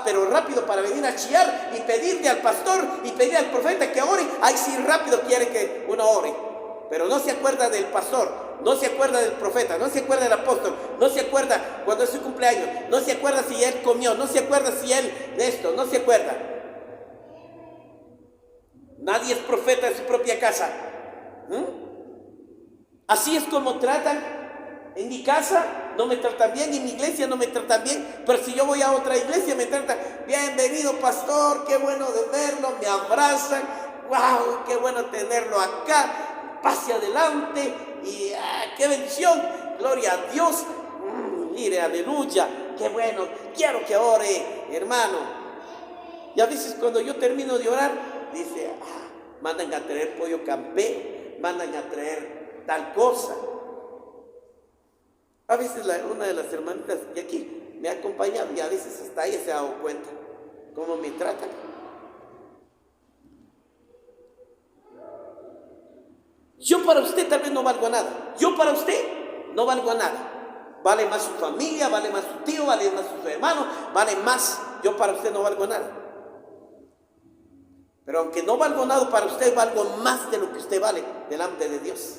A: Pero rápido para venir a chillar y pedirle al pastor y pedirle al profeta que ore. Ay, sí, rápido quiere que uno ore. Pero no se acuerda del pastor, no se acuerda del profeta, no se acuerda del apóstol, no se acuerda cuando es su cumpleaños, no se acuerda si él comió, no se acuerda si él de esto, no se acuerda. Nadie es profeta en su propia casa. Así es como tratan en mi casa, no me tratan bien, en mi iglesia no me tratan bien, pero si yo voy a otra iglesia me tratan, bienvenido pastor, qué bueno de verlo, me abrazan, wow, qué bueno tenerlo acá, pase adelante y qué bendición, gloria a Dios, mire, aleluya, qué bueno, quiero que ore, hermano. Y a veces cuando yo termino de orar, dice, mandan a traer pollo campero, mandan a traer tal cosa. A veces una de las hermanitas de aquí me ha acompañado y a veces hasta ella se ha dado cuenta cómo me tratan. Yo para usted tal vez no valgo nada. Yo para usted no valgo nada. Vale más su familia, vale más su tío, vale más su hermano, vale más. Yo para usted no valgo nada. Pero aunque no valgo nada para usted, valgo más de lo que usted vale delante de Dios.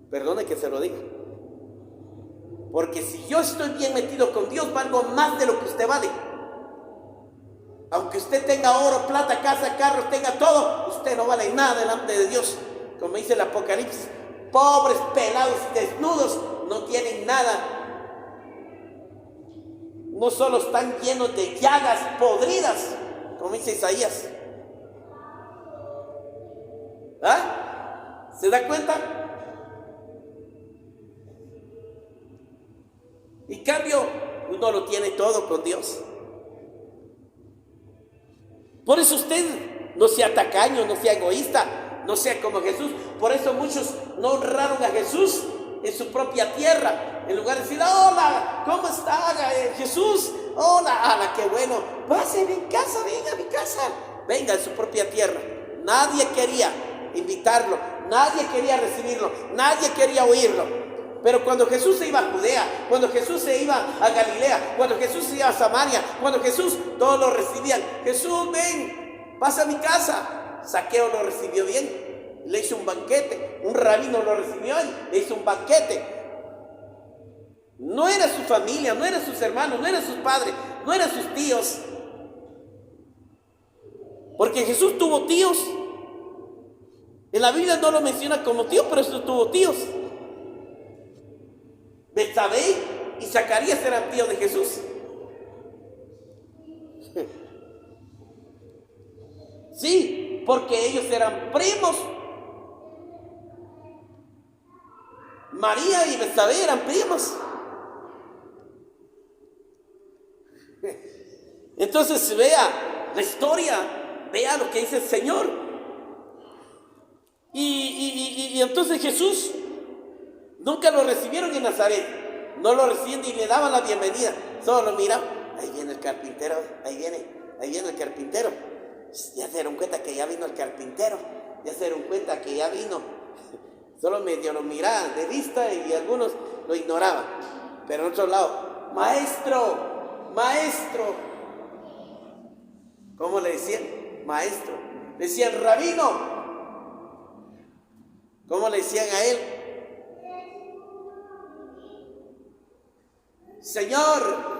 A: Perdone que se lo diga. Porque si yo estoy bien metido con Dios, valgo más de lo que usted vale. Aunque usted tenga oro, plata, casa, carros, tenga todo, usted no vale nada delante de Dios. Como dice el Apocalipsis, pobres, pelados, desnudos, no tienen nada. No solo están llenos de llagas podridas, como dice Isaías. ¿Ah? ¿Se da cuenta? En cambio, uno lo tiene todo con Dios. Por eso usted no sea tacaño, no sea egoísta, no sea como Jesús. Por eso muchos no honraron a Jesús en su propia tierra. En lugar de decir, hola, ¿cómo está Jesús? Hola, qué bueno. Pase en casa, venga a mi casa. Venga en su propia tierra. Nadie quería invitarlo, nadie quería recibirlo, nadie quería oírlo. Pero cuando Jesús se iba a Judea, cuando Jesús se iba a Galilea, cuando Jesús se iba a Samaria, cuando Jesús, todos lo recibían. Jesús, ven, pasa a mi casa. Zaqueo lo recibió bien, le hizo un banquete. Un rabino lo recibió bien, le hizo un banquete. No era su familia, no eran sus hermanos, no eran sus padres, no eran sus tíos. Porque Jesús tuvo tíos. En la Biblia no lo menciona como tío, pero Jesús tuvo tíos. Betsabé y Zacarías eran tíos de Jesús. Sí, porque ellos eran primos. María y Betsabé eran primos. Entonces vea la historia, vea lo que dice el Señor. Y entonces Jesús nunca lo recibieron en Nazaret. No lo recibían ni le daban la bienvenida. Solo lo miraban. Ahí viene el carpintero, ahí viene el carpintero. Ya se dieron cuenta que ya vino el carpintero. Ya se dieron cuenta que ya vino. Solo medio lo miraban de vista y algunos lo ignoraban. Pero en otro lado, maestro, maestro. ¿Cómo le decían? Maestro. Le decían rabino. ¿Cómo le decían a él? Señor.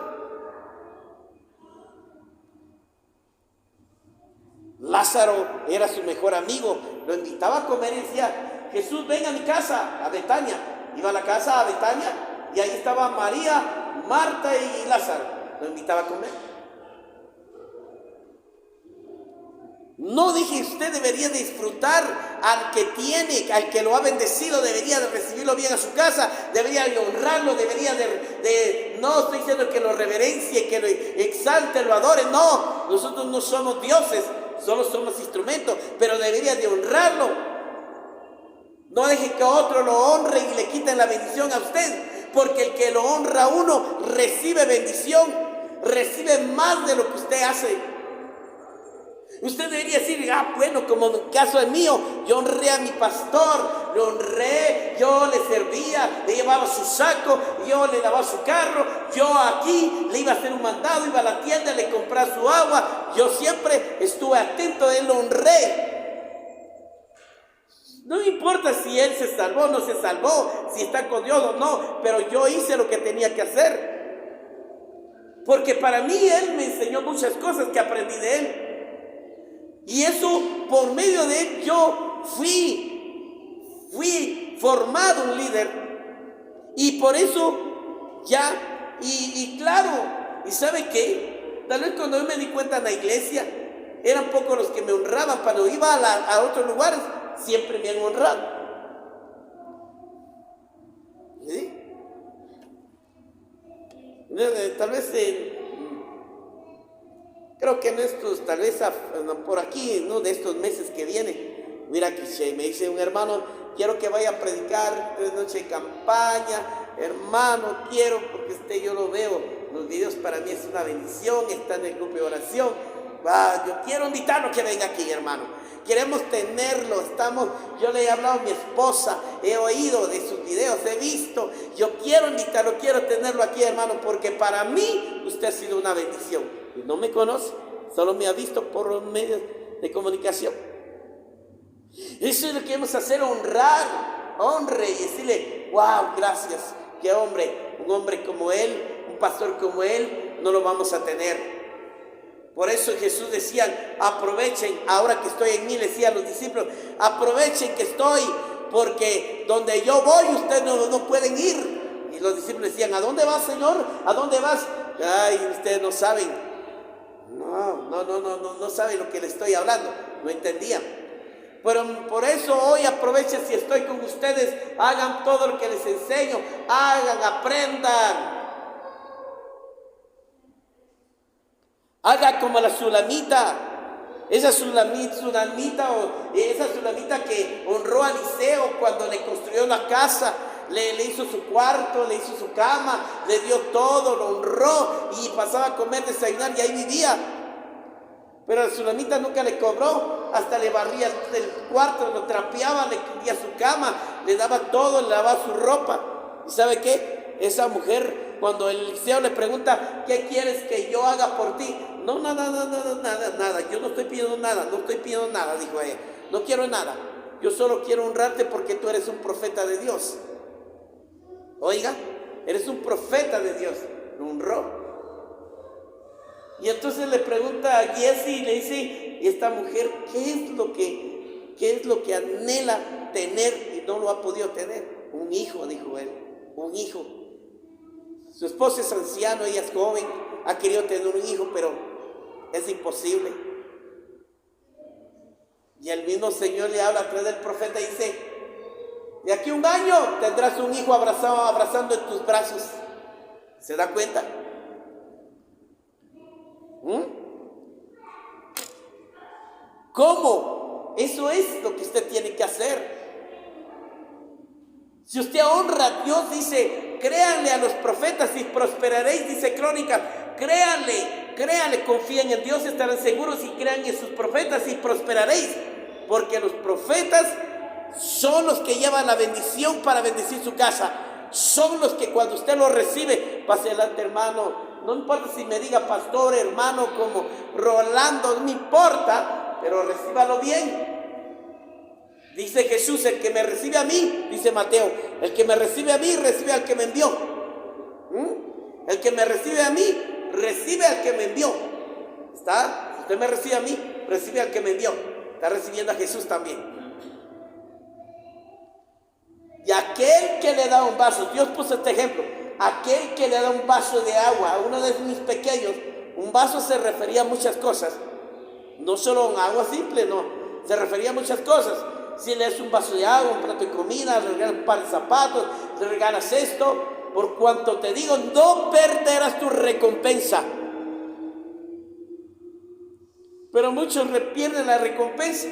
A: Lázaro era su mejor amigo, lo invitaba a comer y decía, Jesús, ven a mi casa, a Betania. Iba a la casa a Betania y ahí estaba María, Marta y Lázaro. Lo invitaba a comer. No dije, usted debería disfrutar al que tiene, al que lo ha bendecido, debería de recibirlo bien a su casa, debería de honrarlo, debería no estoy diciendo que lo reverencie, que lo exalte, lo adore, no, nosotros no somos dioses, solo somos instrumentos, pero debería de honrarlo. No deje que otro lo honre y le quiten la bendición a usted, porque el que lo honra a uno recibe bendición, recibe más de lo que usted hace. Usted debería decir, bueno, como en el caso es mío, yo honré a mi pastor, lo honré, yo le servía, le llevaba su saco, yo le lavaba su carro, yo aquí le iba a hacer un mandado, iba a la tienda, le compraba su agua, yo siempre estuve atento, él lo honré. No me importa si él se salvó o no se salvó, si está con Dios o no, pero yo hice lo que tenía que hacer. Porque para mí él me enseñó muchas cosas que aprendí de él. Y eso, por medio de él, yo fui formado un líder. Y por eso ya, y claro, ¿y sabe qué? Tal vez cuando yo me di cuenta en la iglesia, eran pocos los que me honraban. Cuando iba a otros lugares, siempre me han honrado. ¿Sí? Tal vez creo que en estos, tal vez por aquí, ¿no? De estos meses que vienen, mira que me dice un hermano, quiero que vaya a predicar 3 noches de campaña, hermano, quiero, porque yo lo veo, los videos para mí es una bendición, está en el grupo de oración, yo quiero invitarlo que venga aquí, hermano, queremos tenerlo, yo le he hablado a mi esposa, he oído de sus videos, he visto, yo quiero invitarlo, quiero tenerlo aquí, hermano, porque para mí usted ha sido una bendición. No me conoce, solo me ha visto por los medios de comunicación. Eso es lo que debemos hacer, honre y decirle, wow, gracias, qué hombre, un hombre como él, un pastor como él, no lo vamos a tener. Por eso Jesús decía, aprovechen, ahora que estoy en mí, le decía a los discípulos, aprovechen que estoy, porque donde yo voy ustedes no pueden ir. Y los discípulos decían, ¿a dónde vas, Señor? ¿A dónde vas? Ay, ustedes no saben. No saben lo que les estoy hablando. No entendían. Pero por eso hoy aprovechen si estoy con ustedes, hagan todo lo que les enseño, hagan, aprendan. Haga como la Sulamita, esa Sulamita que honró a Eliseo cuando le construyó la casa, le hizo su cuarto, le hizo su cama, le dio todo, lo honró y pasaba a comer, desayunar y ahí vivía. Pero la Sulamita nunca le cobró, hasta le barría el cuarto, lo trapeaba, le cubría su cama, le daba todo, le lavaba su ropa. ¿Y sabe qué? Esa mujer, cuando Eliseo le pregunta, ¿qué quieres que yo haga por ti? No, nada, yo no estoy pidiendo nada, dijo ella, no quiero nada, yo solo quiero honrarte porque tú eres un profeta de Dios. Oiga, eres un profeta de Dios, lo honró. Y entonces le pregunta a Giesi, le dice, ¿y esta mujer qué es lo que anhela tener y no lo ha podido tener? Un hijo, dijo él, un hijo. Su esposo es anciano, ella es joven, ha querido tener un hijo, pero es imposible. Y el mismo Señor le habla a través del profeta y dice, de aquí a 1 año tendrás un hijo abrazando en tus brazos. ¿Se da cuenta? ¿Cómo? Eso es lo que usted tiene que hacer. Si usted honra a Dios, dice, créanle a los profetas y prosperaréis, dice Crónica. Créanle, confíen en Dios, estarán seguros y crean en sus profetas y prosperaréis. Porque los profetas son los que llevan la bendición para bendecir su casa. Son los que cuando usted lo recibe, pase adelante, hermano. No importa si me diga pastor, hermano, como Rolando, no importa, pero recíbalo bien. Dice Jesús, el que me recibe a mí, dice Mateo, el que me recibe a mí, recibe al que me envió. El que me recibe a mí, recibe al que me envió. ¿Está? Si usted me recibe a mí, recibe al que me envió. Está recibiendo a Jesús también. Y aquel que le da un vaso, Dios puso este ejemplo, aquel que le da un vaso de agua a uno de mis pequeños, un vaso se refería a muchas cosas, no solo a un agua simple, no, se refería a muchas cosas. Si le das un vaso de agua, un plato de comida, le regalas un par de zapatos, le regalas esto, por cuanto te digo, no perderás tu recompensa. Pero muchos pierden la recompensa.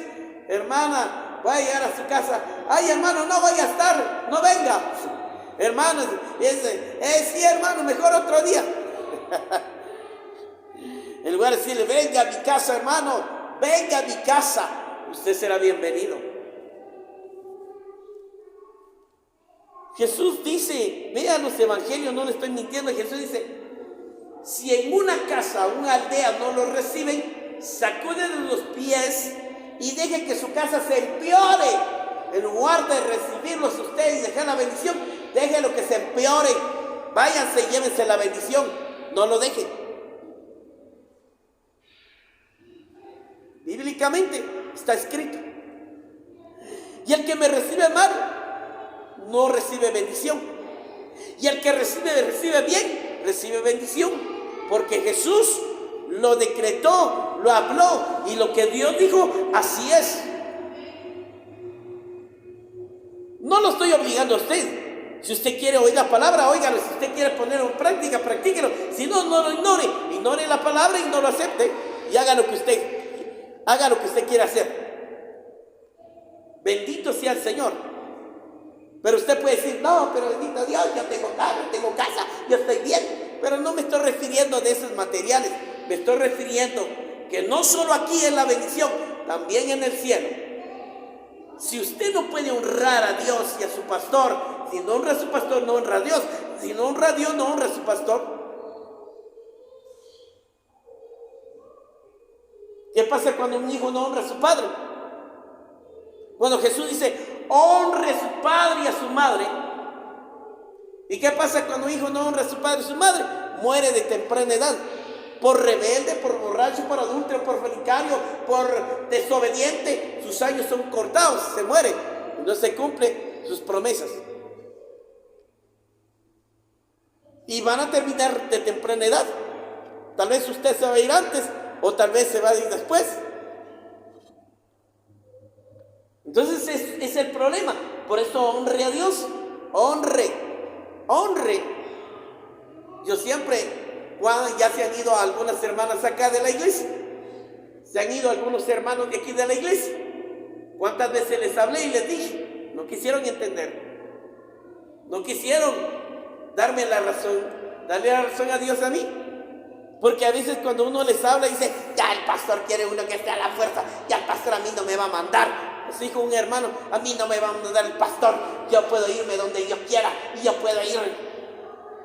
A: Hermana, va a llegar a su casa, ay hermano, no vaya a estar, no venga. Hermano, sí hermano, mejor otro día. En lugar de decirle, venga a mi casa hermano, venga a mi casa, usted será bienvenido. Jesús dice, vean los evangelios, no le estoy mintiendo, Jesús dice, si en una casa, una aldea no lo reciben, sacúdenle los pies y dejen que su casa se empeore. En lugar de recibirlos ustedes y dejar la bendición, déjenlo que se empeore. Váyanse y llévense la bendición, no lo dejen. Bíblicamente está escrito. Y el que me recibe mal, no recibe bendición. Y el que recibe bien, recibe bendición. Porque Jesús lo decretó, lo habló, y lo que Dios dijo, así es. No lo estoy obligando a usted. Si usted quiere oír la palabra, óigalo. Si usted quiere ponerlo en práctica, practíquelo. Si no, no lo ignore. Ignore la palabra y no lo acepte. Y haga lo que usted quiera hacer. Bendito sea el Señor. Pero usted puede decir, no, pero bendito Dios, yo tengo carro, tengo casa, yo estoy bien. Pero no me estoy refiriendo de esos materiales. Me estoy refiriendo que no solo aquí es la bendición, también en el cielo. Si usted no puede honrar a Dios y a su pastor, si no honra a su pastor, no honra a Dios. Si no honra a Dios, no honra a su pastor. ¿Qué pasa cuando un hijo no honra a su padre? Cuando Jesús dice, honre a su padre y a su madre. ¿Y qué pasa cuando un hijo no honra a su padre y a su madre? Muere de temprana edad. por rebelde, por borracho, por adúltero, por fornicario, por desobediente, sus años son cortados, se muere, no se cumplen sus promesas. Y van a terminar de temprana edad. Tal vez usted se va a ir antes o tal vez se va a ir después. Entonces es el problema. Por eso honre a Dios. Honre. Yo siempre, cuando ya se han ido algunas hermanas acá de la iglesia, se han ido algunos hermanos de aquí de la iglesia. ¿Cuántas veces les hablé y les dije? No quisieron entender. No quisieron darme la razón, darle la razón a Dios a mí. Porque a veces cuando uno les habla dice, ya el pastor quiere uno que esté a la fuerza, ya el pastor a mí no me va a mandar. Nos dijo un hermano, a mí no me va a mandar el pastor, yo puedo irme donde yo quiera y yo puedo ir.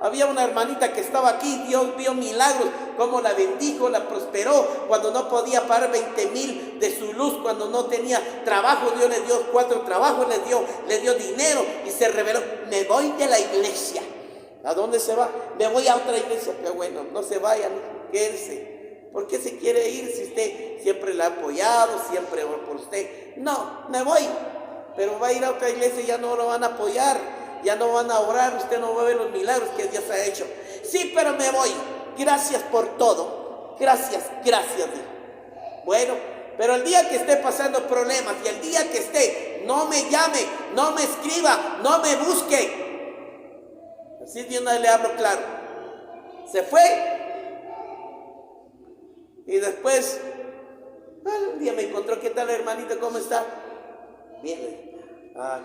A: Había una hermanita que estaba aquí, Dios vio milagros, cómo la bendijo, la prosperó, cuando no podía pagar 20,000 de su luz, cuando no tenía trabajo, Dios le dio 4 trabajos, le dio dinero y se reveló, me voy de la iglesia. ¿A dónde se va? Me voy a otra iglesia. Pero bueno, no se vayan, quédense. ¿Por qué se quiere ir si usted siempre la ha apoyado, siempre por usted? No, me voy. Pero va a ir a otra iglesia y ya no lo van a apoyar, ya no van a orar, usted no va a ver los milagros que Dios ha hecho. Sí, pero me voy. Gracias por todo. Gracias. Bueno, pero el día que esté pasando problemas y el día que esté, no me llame, no me escriba, no me busque. Así de una vez le hablo claro. Se fue. Y después, un día me encontró, ¿qué tal hermanito? ¿Cómo está? Bien.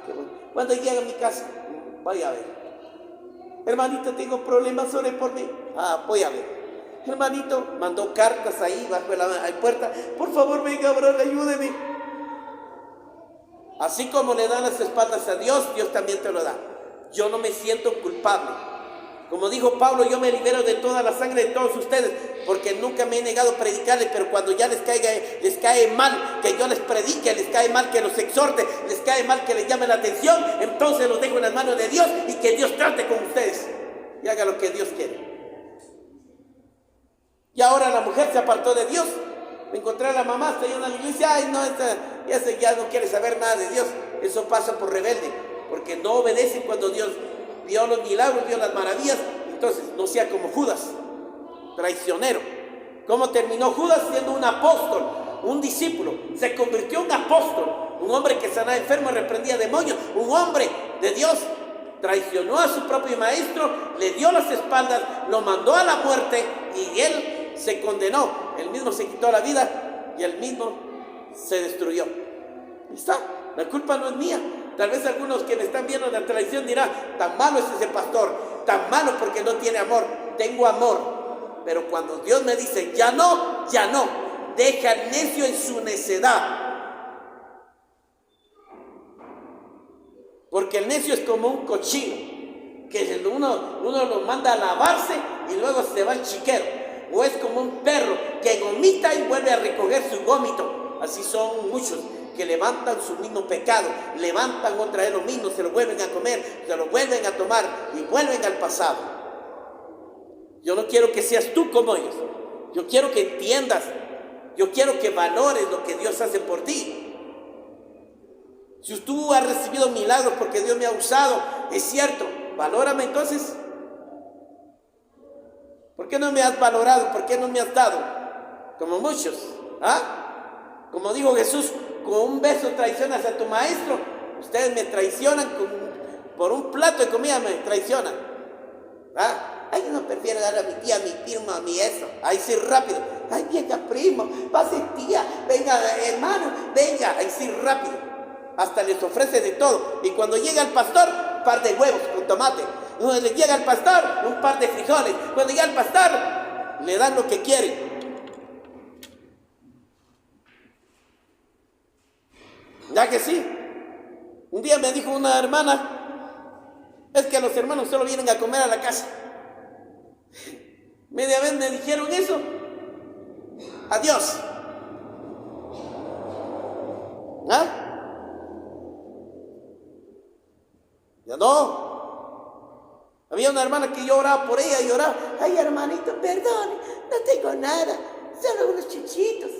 A: Qué bueno. Cuando llega a mi casa, voy a ver. Hermanito, tengo problemas, ore por mí. Voy a ver. Hermanito, mandó cartas ahí bajo la puerta. Por favor, venga, orar, ayúdeme. Así como le dan las espaldas a Dios, Dios también te lo da. Yo no me siento culpable. Como dijo Pablo, yo me libero de toda la sangre de todos ustedes, porque nunca me he negado a predicarles, pero cuando ya les cae mal que yo les predique, les cae mal que los exhorte, les cae mal que les llame la atención, entonces los dejo en las manos de Dios y que Dios trate con ustedes y haga lo que Dios quiere. Y ahora la mujer se apartó de Dios. Me encontré a la mamá, está yendo a la iglesia, ay no, ya no quiere saber nada de Dios. Eso pasa por rebelde, porque no obedecen cuando Dios vio los milagros, vio las maravillas. Entonces no sea como Judas, traicionero. ¿Cómo terminó Judas? Siendo un apóstol, un discípulo, se convirtió en un apóstol, un hombre que sanaba enfermos, reprendía demonios, un hombre de Dios. Traicionó a su propio maestro, le dio las espaldas, lo mandó a la muerte y él se condenó. Él mismo se quitó la vida y él mismo se destruyó. Ahí está, la culpa no es mía. Tal vez algunos que me están viendo en la televisión dirán, tan malo es ese pastor, tan malo porque no tiene amor. Tengo amor, pero cuando Dios me dice, ya no, deja al necio en su necedad. Porque el necio es como un cochino, que uno lo manda a lavarse y luego se va al chiquero. O es como un perro que vomita y vuelve a recoger su vómito. Así son muchos que levantan su mismo pecado, levantan otra vez lo mismo, se lo vuelven a comer, se lo vuelven a tomar y vuelven al pasado. Yo no quiero que seas tú como ellos. Yo quiero que entiendas, yo quiero que valores lo que Dios hace por ti. Si tú has recibido milagros porque Dios me ha usado, es cierto, valórame entonces. ¿Por qué no me has valorado? ¿Por qué no me has dado? Como muchos, Como dijo Jesús, con un beso traicionas a tu maestro. Ustedes me traicionan por un plato de comida, me traicionan. Ay, yo no prefiero dar a mi tía, a mi primo, a mi eso. Ahí sí rápido. Ay, venga primo, pase tía, venga hermano, venga. Ahí sí rápido. Hasta les ofrece de todo. Y cuando llega el pastor, un par de huevos con tomate. Cuando le llega al pastor, un par de frijoles. Cuando llega al pastor, le dan lo que quieren. ¿Ya que sí? Un día me dijo una hermana, es que los hermanos solo vienen a comer a la casa. Media vez me dijeron eso. Adiós. Ya no. Había una hermana que yo oraba por ella y oraba, ay hermanito, perdón, no tengo nada, solo unos chuchitos,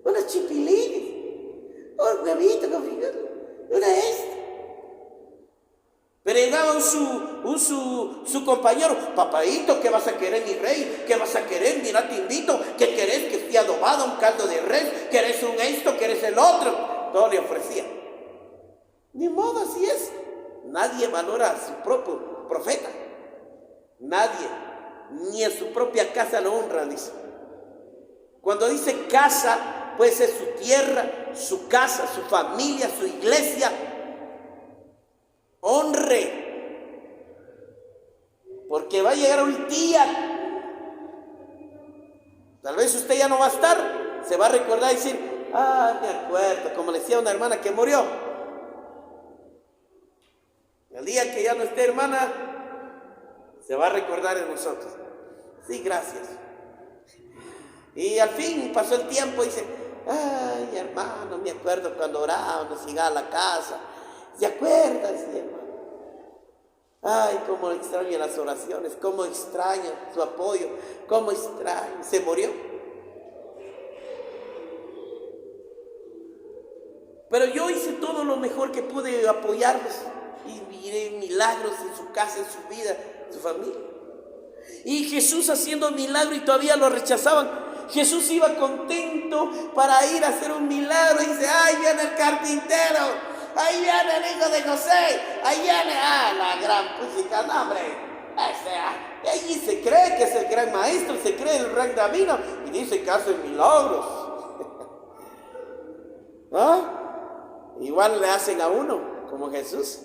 A: unos chipilines, un huevito con frijoles, una esto. Pero llegaba su compañero, papadito, ¿qué vas a querer, mi rey? ¿Qué vas a querer? Mira, te invito, ¿qué querés? Que esté adobado, un caldo de res, ¿querés un esto, querés el otro? Todo le ofrecía. Ni modo, así es. Nadie valora a su propio profeta. Nadie, ni en su propia casa lo honra, dice. Cuando dice casa, puede ser su tierra, su casa, su familia, su iglesia. Honre, porque va a llegar un día, tal vez usted ya no va a estar, se va a recordar y decir, ah, me acuerdo, como le decía una hermana que murió. El día que ya no esté, hermana, se va a recordar de nosotros. Sí, gracias. Y al fin pasó el tiempo y dice, ay, hermano, me acuerdo cuando orábamos, llegaba a la casa. ¿Se acuerdan, sí, hermano? Ay, cómo extraño las oraciones, cómo extraño su apoyo, cómo extraño. Se murió. Pero yo hice todo lo mejor que pude apoyarlos y miré milagros en su casa, en su vida, en su familia. Y Jesús haciendo milagro y todavía lo rechazaban. Jesús iba contento para ir a hacer un milagro y dice, ay, viene el carpintero. Ahí viene el hijo de José, ahí viene, la gran música, no hombre, allí se cree que es el gran maestro, se cree el gran rabino y dice que hace milagros. ¿Ah? Igual le hacen a uno, como Jesús.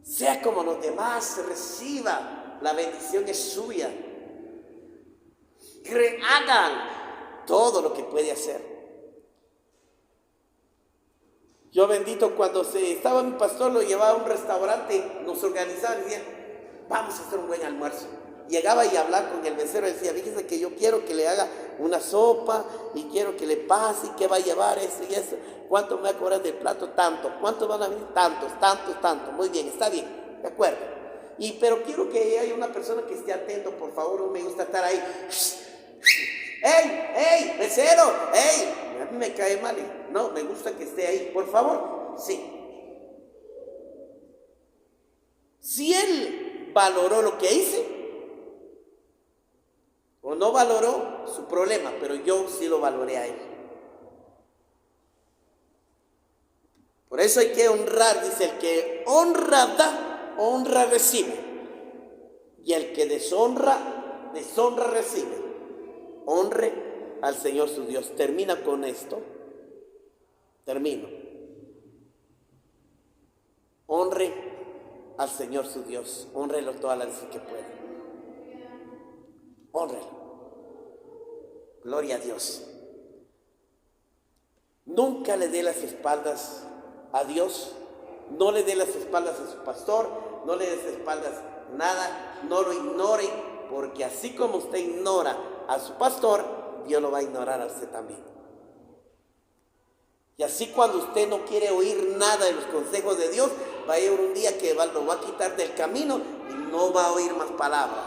A: Sea como los demás, reciba, la bendición es suya. Hagan todo lo que puede hacer. Yo bendito, cuando estaba mi pastor, lo llevaba a un restaurante, nos organizaban y decía, vamos a hacer un buen almuerzo. Llegaba y hablaba con el mesero y decía, fíjese que yo quiero que le haga una sopa y quiero que le pase y que va a llevar eso y eso. ¿Cuánto me va a cobrar del plato? Tanto. ¿Cuánto van a venir? Tantos. Muy bien, está bien, de acuerdo. Pero quiero que haya una persona que esté atento, por favor, no me gusta estar ahí. ¡Ey, mesero! ¡Ey! A mí me cae mal. No, me gusta que esté ahí, por favor. Sí. Si él valoró lo que hice o no valoró, su problema, pero yo sí lo valoré a él. Por eso hay que honrar, dice, el que honra da, honra recibe. Y el que deshonra, deshonra recibe. Honre al Señor su Dios. Termina con esto. Termino. Honre al Señor su Dios. Honrelo todas las veces que pueda. Honrelo. Gloria a Dios. Nunca le dé las espaldas a Dios. No le dé las espaldas a su pastor. No le dé las espaldas nada. No lo ignore, porque así como usted ignora a su pastor, Dios lo va a ignorar a usted también. Y así cuando usted no quiere oír nada de los consejos de Dios, va a llegar un día que lo va a quitar del camino y no va a oír más palabras.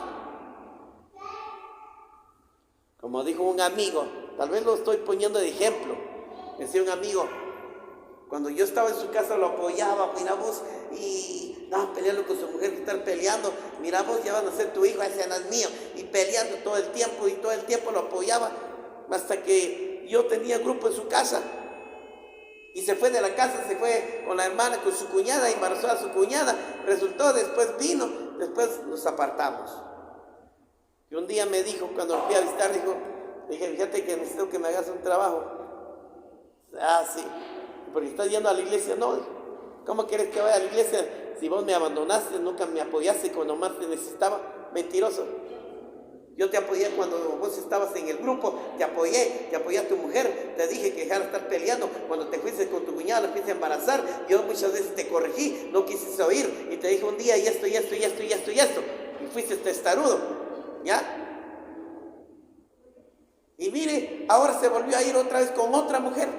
A: Como dijo un amigo, tal vez lo estoy poniendo de ejemplo. Decía un amigo, cuando yo estaba en su casa lo apoyaba, mira vos, y estaba peleando con su mujer, que están peleando, mira vos, ya van a ser tu hijo, ese no es mío, y peleando todo el tiempo lo apoyaba, hasta que yo tenía grupo en su casa, y se fue de la casa, se fue con la hermana, con su cuñada, embarazó a su cuñada, resultó, después vino, después nos apartamos. Y un día me dijo, cuando lo fui a visitar, dije, fíjate que necesito que me hagas un trabajo. Ah, sí. Porque estás yendo a la iglesia. No, ¿cómo quieres que vaya a la iglesia si vos me abandonaste, nunca me apoyaste cuando más te necesitaba? Mentiroso. Yo te apoyé cuando vos estabas en el grupo, te apoyé a tu mujer, te dije que dejara de estar peleando. Cuando te fuiste con tu cuñada, la fuiste a embarazar, yo muchas veces te corregí, no quisiste oír, y te dije un día y esto, y fuiste testarudo, ¿ya? Y mire, ahora se volvió a ir otra vez con otra mujer.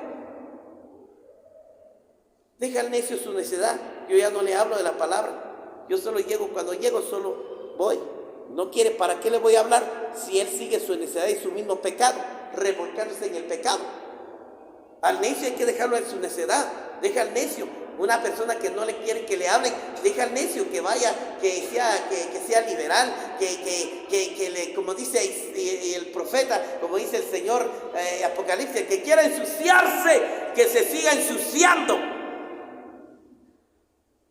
A: Deja al necio su necedad. Yo ya no le hablo de la palabra. Yo solo llego, cuando llego solo voy. No quiere, ¿para qué le voy a hablar si él sigue su necedad y su mismo pecado, revolcándose en el pecado? Al necio hay que dejarlo en su necedad. Deja al necio. Una persona que no le quiere que le hablen, deja al necio que vaya, que sea liberal, como dice el profeta, como dice el Señor Apocalipsis, que quiera ensuciarse, que se siga ensuciando.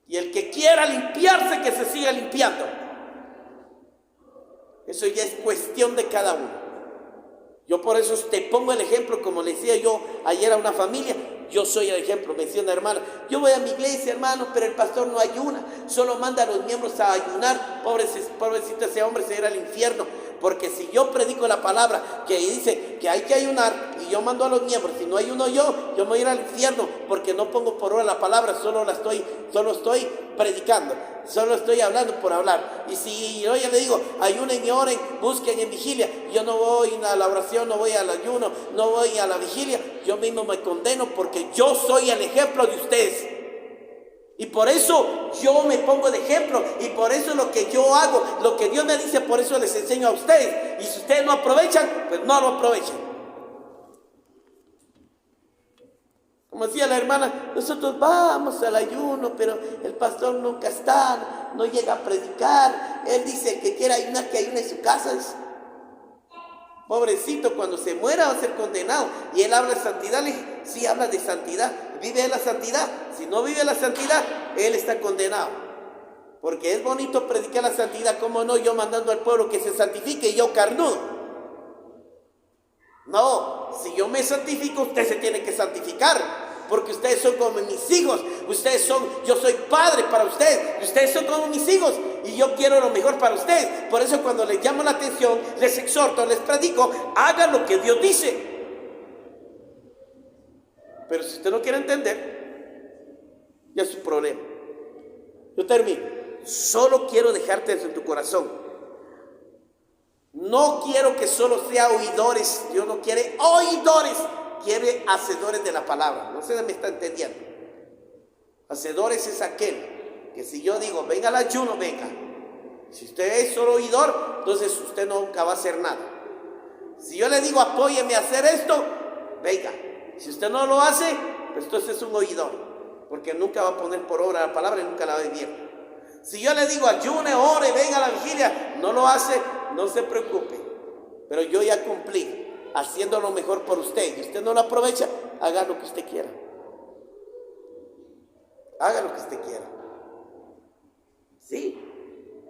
A: Y el que quiera limpiarse, que se siga limpiando. Eso ya es cuestión de cada uno. Yo por eso te pongo el ejemplo, como le decía yo ayer a una familia. Yo soy el ejemplo, me decía una hermana, yo voy a mi iglesia, hermano, pero el pastor no ayuna, solo manda a los miembros a ayunar. Pobrecito ese hombre, se irá al infierno. Porque si yo predico la palabra que dice que hay que ayunar y yo mando a los miembros, si no ayuno yo me voy a ir al infierno, porque no pongo por obra la palabra, solo estoy predicando, solo estoy hablando por hablar. Y si yo ya le digo, ayunen y oren, busquen en vigilia, yo no voy a la oración, no voy al ayuno, no voy a la vigilia, yo mismo me condeno, porque yo soy el ejemplo de ustedes. Y por eso yo me pongo de ejemplo, y por eso lo que yo hago, lo que Dios me dice, por eso les enseño a ustedes. Y si ustedes no aprovechan, pues no lo aprovechen. Como decía la hermana, nosotros vamos al ayuno, pero el pastor nunca está, no llega a predicar. Él dice que quiere ayunar, que ayune en su casa. Pobrecito, cuando se muera va a ser condenado. Y él habla de santidad. Le dije, sí, habla de santidad. ¿Vive la santidad? Si no vive la santidad, él está condenado. Porque es bonito predicar la santidad, ¿cómo no? Yo mandando al pueblo que se santifique y yo carnudo. No, si yo me santifico, usted se tiene que santificar. Porque ustedes son como mis hijos. Yo soy padre para ustedes. Ustedes son como mis hijos. Y yo quiero lo mejor para ustedes. Por eso cuando les llamo la atención, les exhorto, les predico, hagan lo que Dios dice. Pero si usted no quiere entender, ya es su problema. Yo termino. Solo quiero dejarte eso en tu corazón. No quiero que solo sea oidores. Dios no quiere oidores. Quiere hacedores de la palabra. No sé si me está entendiendo. Hacedores es aquel que si yo digo, venga al ayuno, venga. Si usted es solo oidor, entonces usted nunca va a hacer nada. Si yo le digo, apóyeme a hacer esto, venga. Si usted no lo hace, pues entonces es un oidor. Porque nunca va a poner por obra la palabra y nunca la va a vivir. Si yo le digo, ayune, ore, venga a la vigilia, no lo hace, no se preocupe. Pero yo ya cumplí, haciendo lo mejor por usted, y usted no lo aprovecha, haga lo que usted quiera. Haga lo que usted quiera. Sí,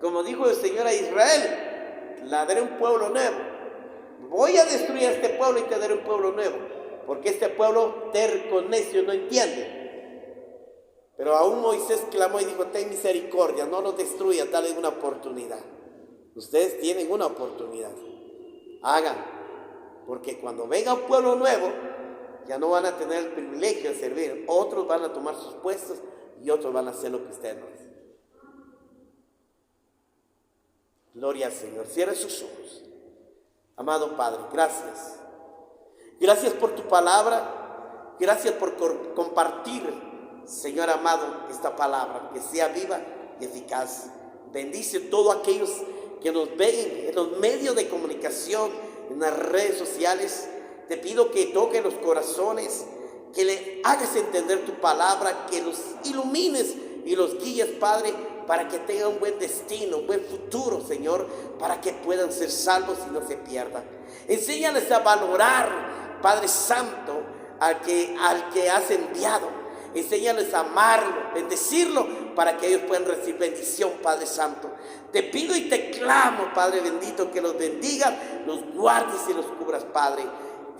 A: como dijo el Señor a Israel, le daré un pueblo nuevo. Voy a destruir a este pueblo y te daré un pueblo nuevo, porque este pueblo terco, necio, no entiende. Pero aún Moisés clamó y dijo, ten misericordia, no lo destruyas, dale una oportunidad. Ustedes tienen una oportunidad. Hagan. Porque cuando venga un pueblo nuevo, ya no van a tener el privilegio de servir. Otros van a tomar sus puestos y otros van a hacer lo que ustedes no hacen. Gloria al Señor. Cierre sus ojos. Amado Padre, gracias. Gracias por tu palabra. Gracias por compartir, Señor amado, esta palabra, que sea viva y eficaz. Bendice a todos aquellos que nos ven en los medios de comunicación, en las redes sociales. Te pido que toques los corazones, que le hagas entender tu palabra, que los ilumines y los guíes, Padre, para que tengan un buen destino, un buen futuro, Señor, para que puedan ser salvos y no se pierdan. Enséñales a valorar, Padre Santo, al que has enviado. Enséñales a amarlo, bendecirlo, para que ellos puedan recibir bendición, Padre Santo. Te pido y te clamo, Padre bendito, que los bendigas, los guardes y los cubras, Padre.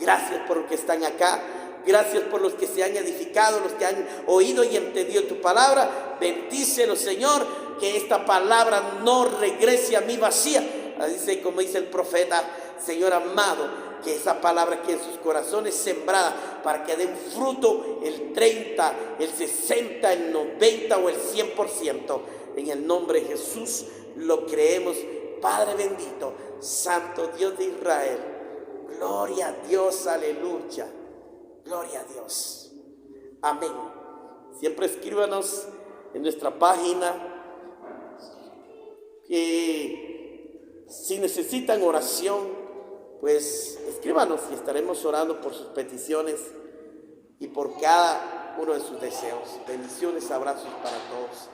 A: Gracias por los que están acá. Gracias por los que se han edificado, los que han oído y entendido tu palabra. Bendícelos, Señor, que esta palabra no regrese a mí vacía. Dice, como dice el profeta, Señor amado, que esa palabra que en sus corazones sembrada, para que den fruto el 30, el 60, el 90 o el 100%. En el nombre de Jesús lo creemos, Padre bendito, Santo Dios de Israel. Gloria a Dios, aleluya. Gloria a Dios. Amén Siempre escríbanos en nuestra página que si necesitan oración, pues escríbanos y estaremos orando por sus peticiones y por cada uno de sus deseos. Bendiciones, abrazos para todos.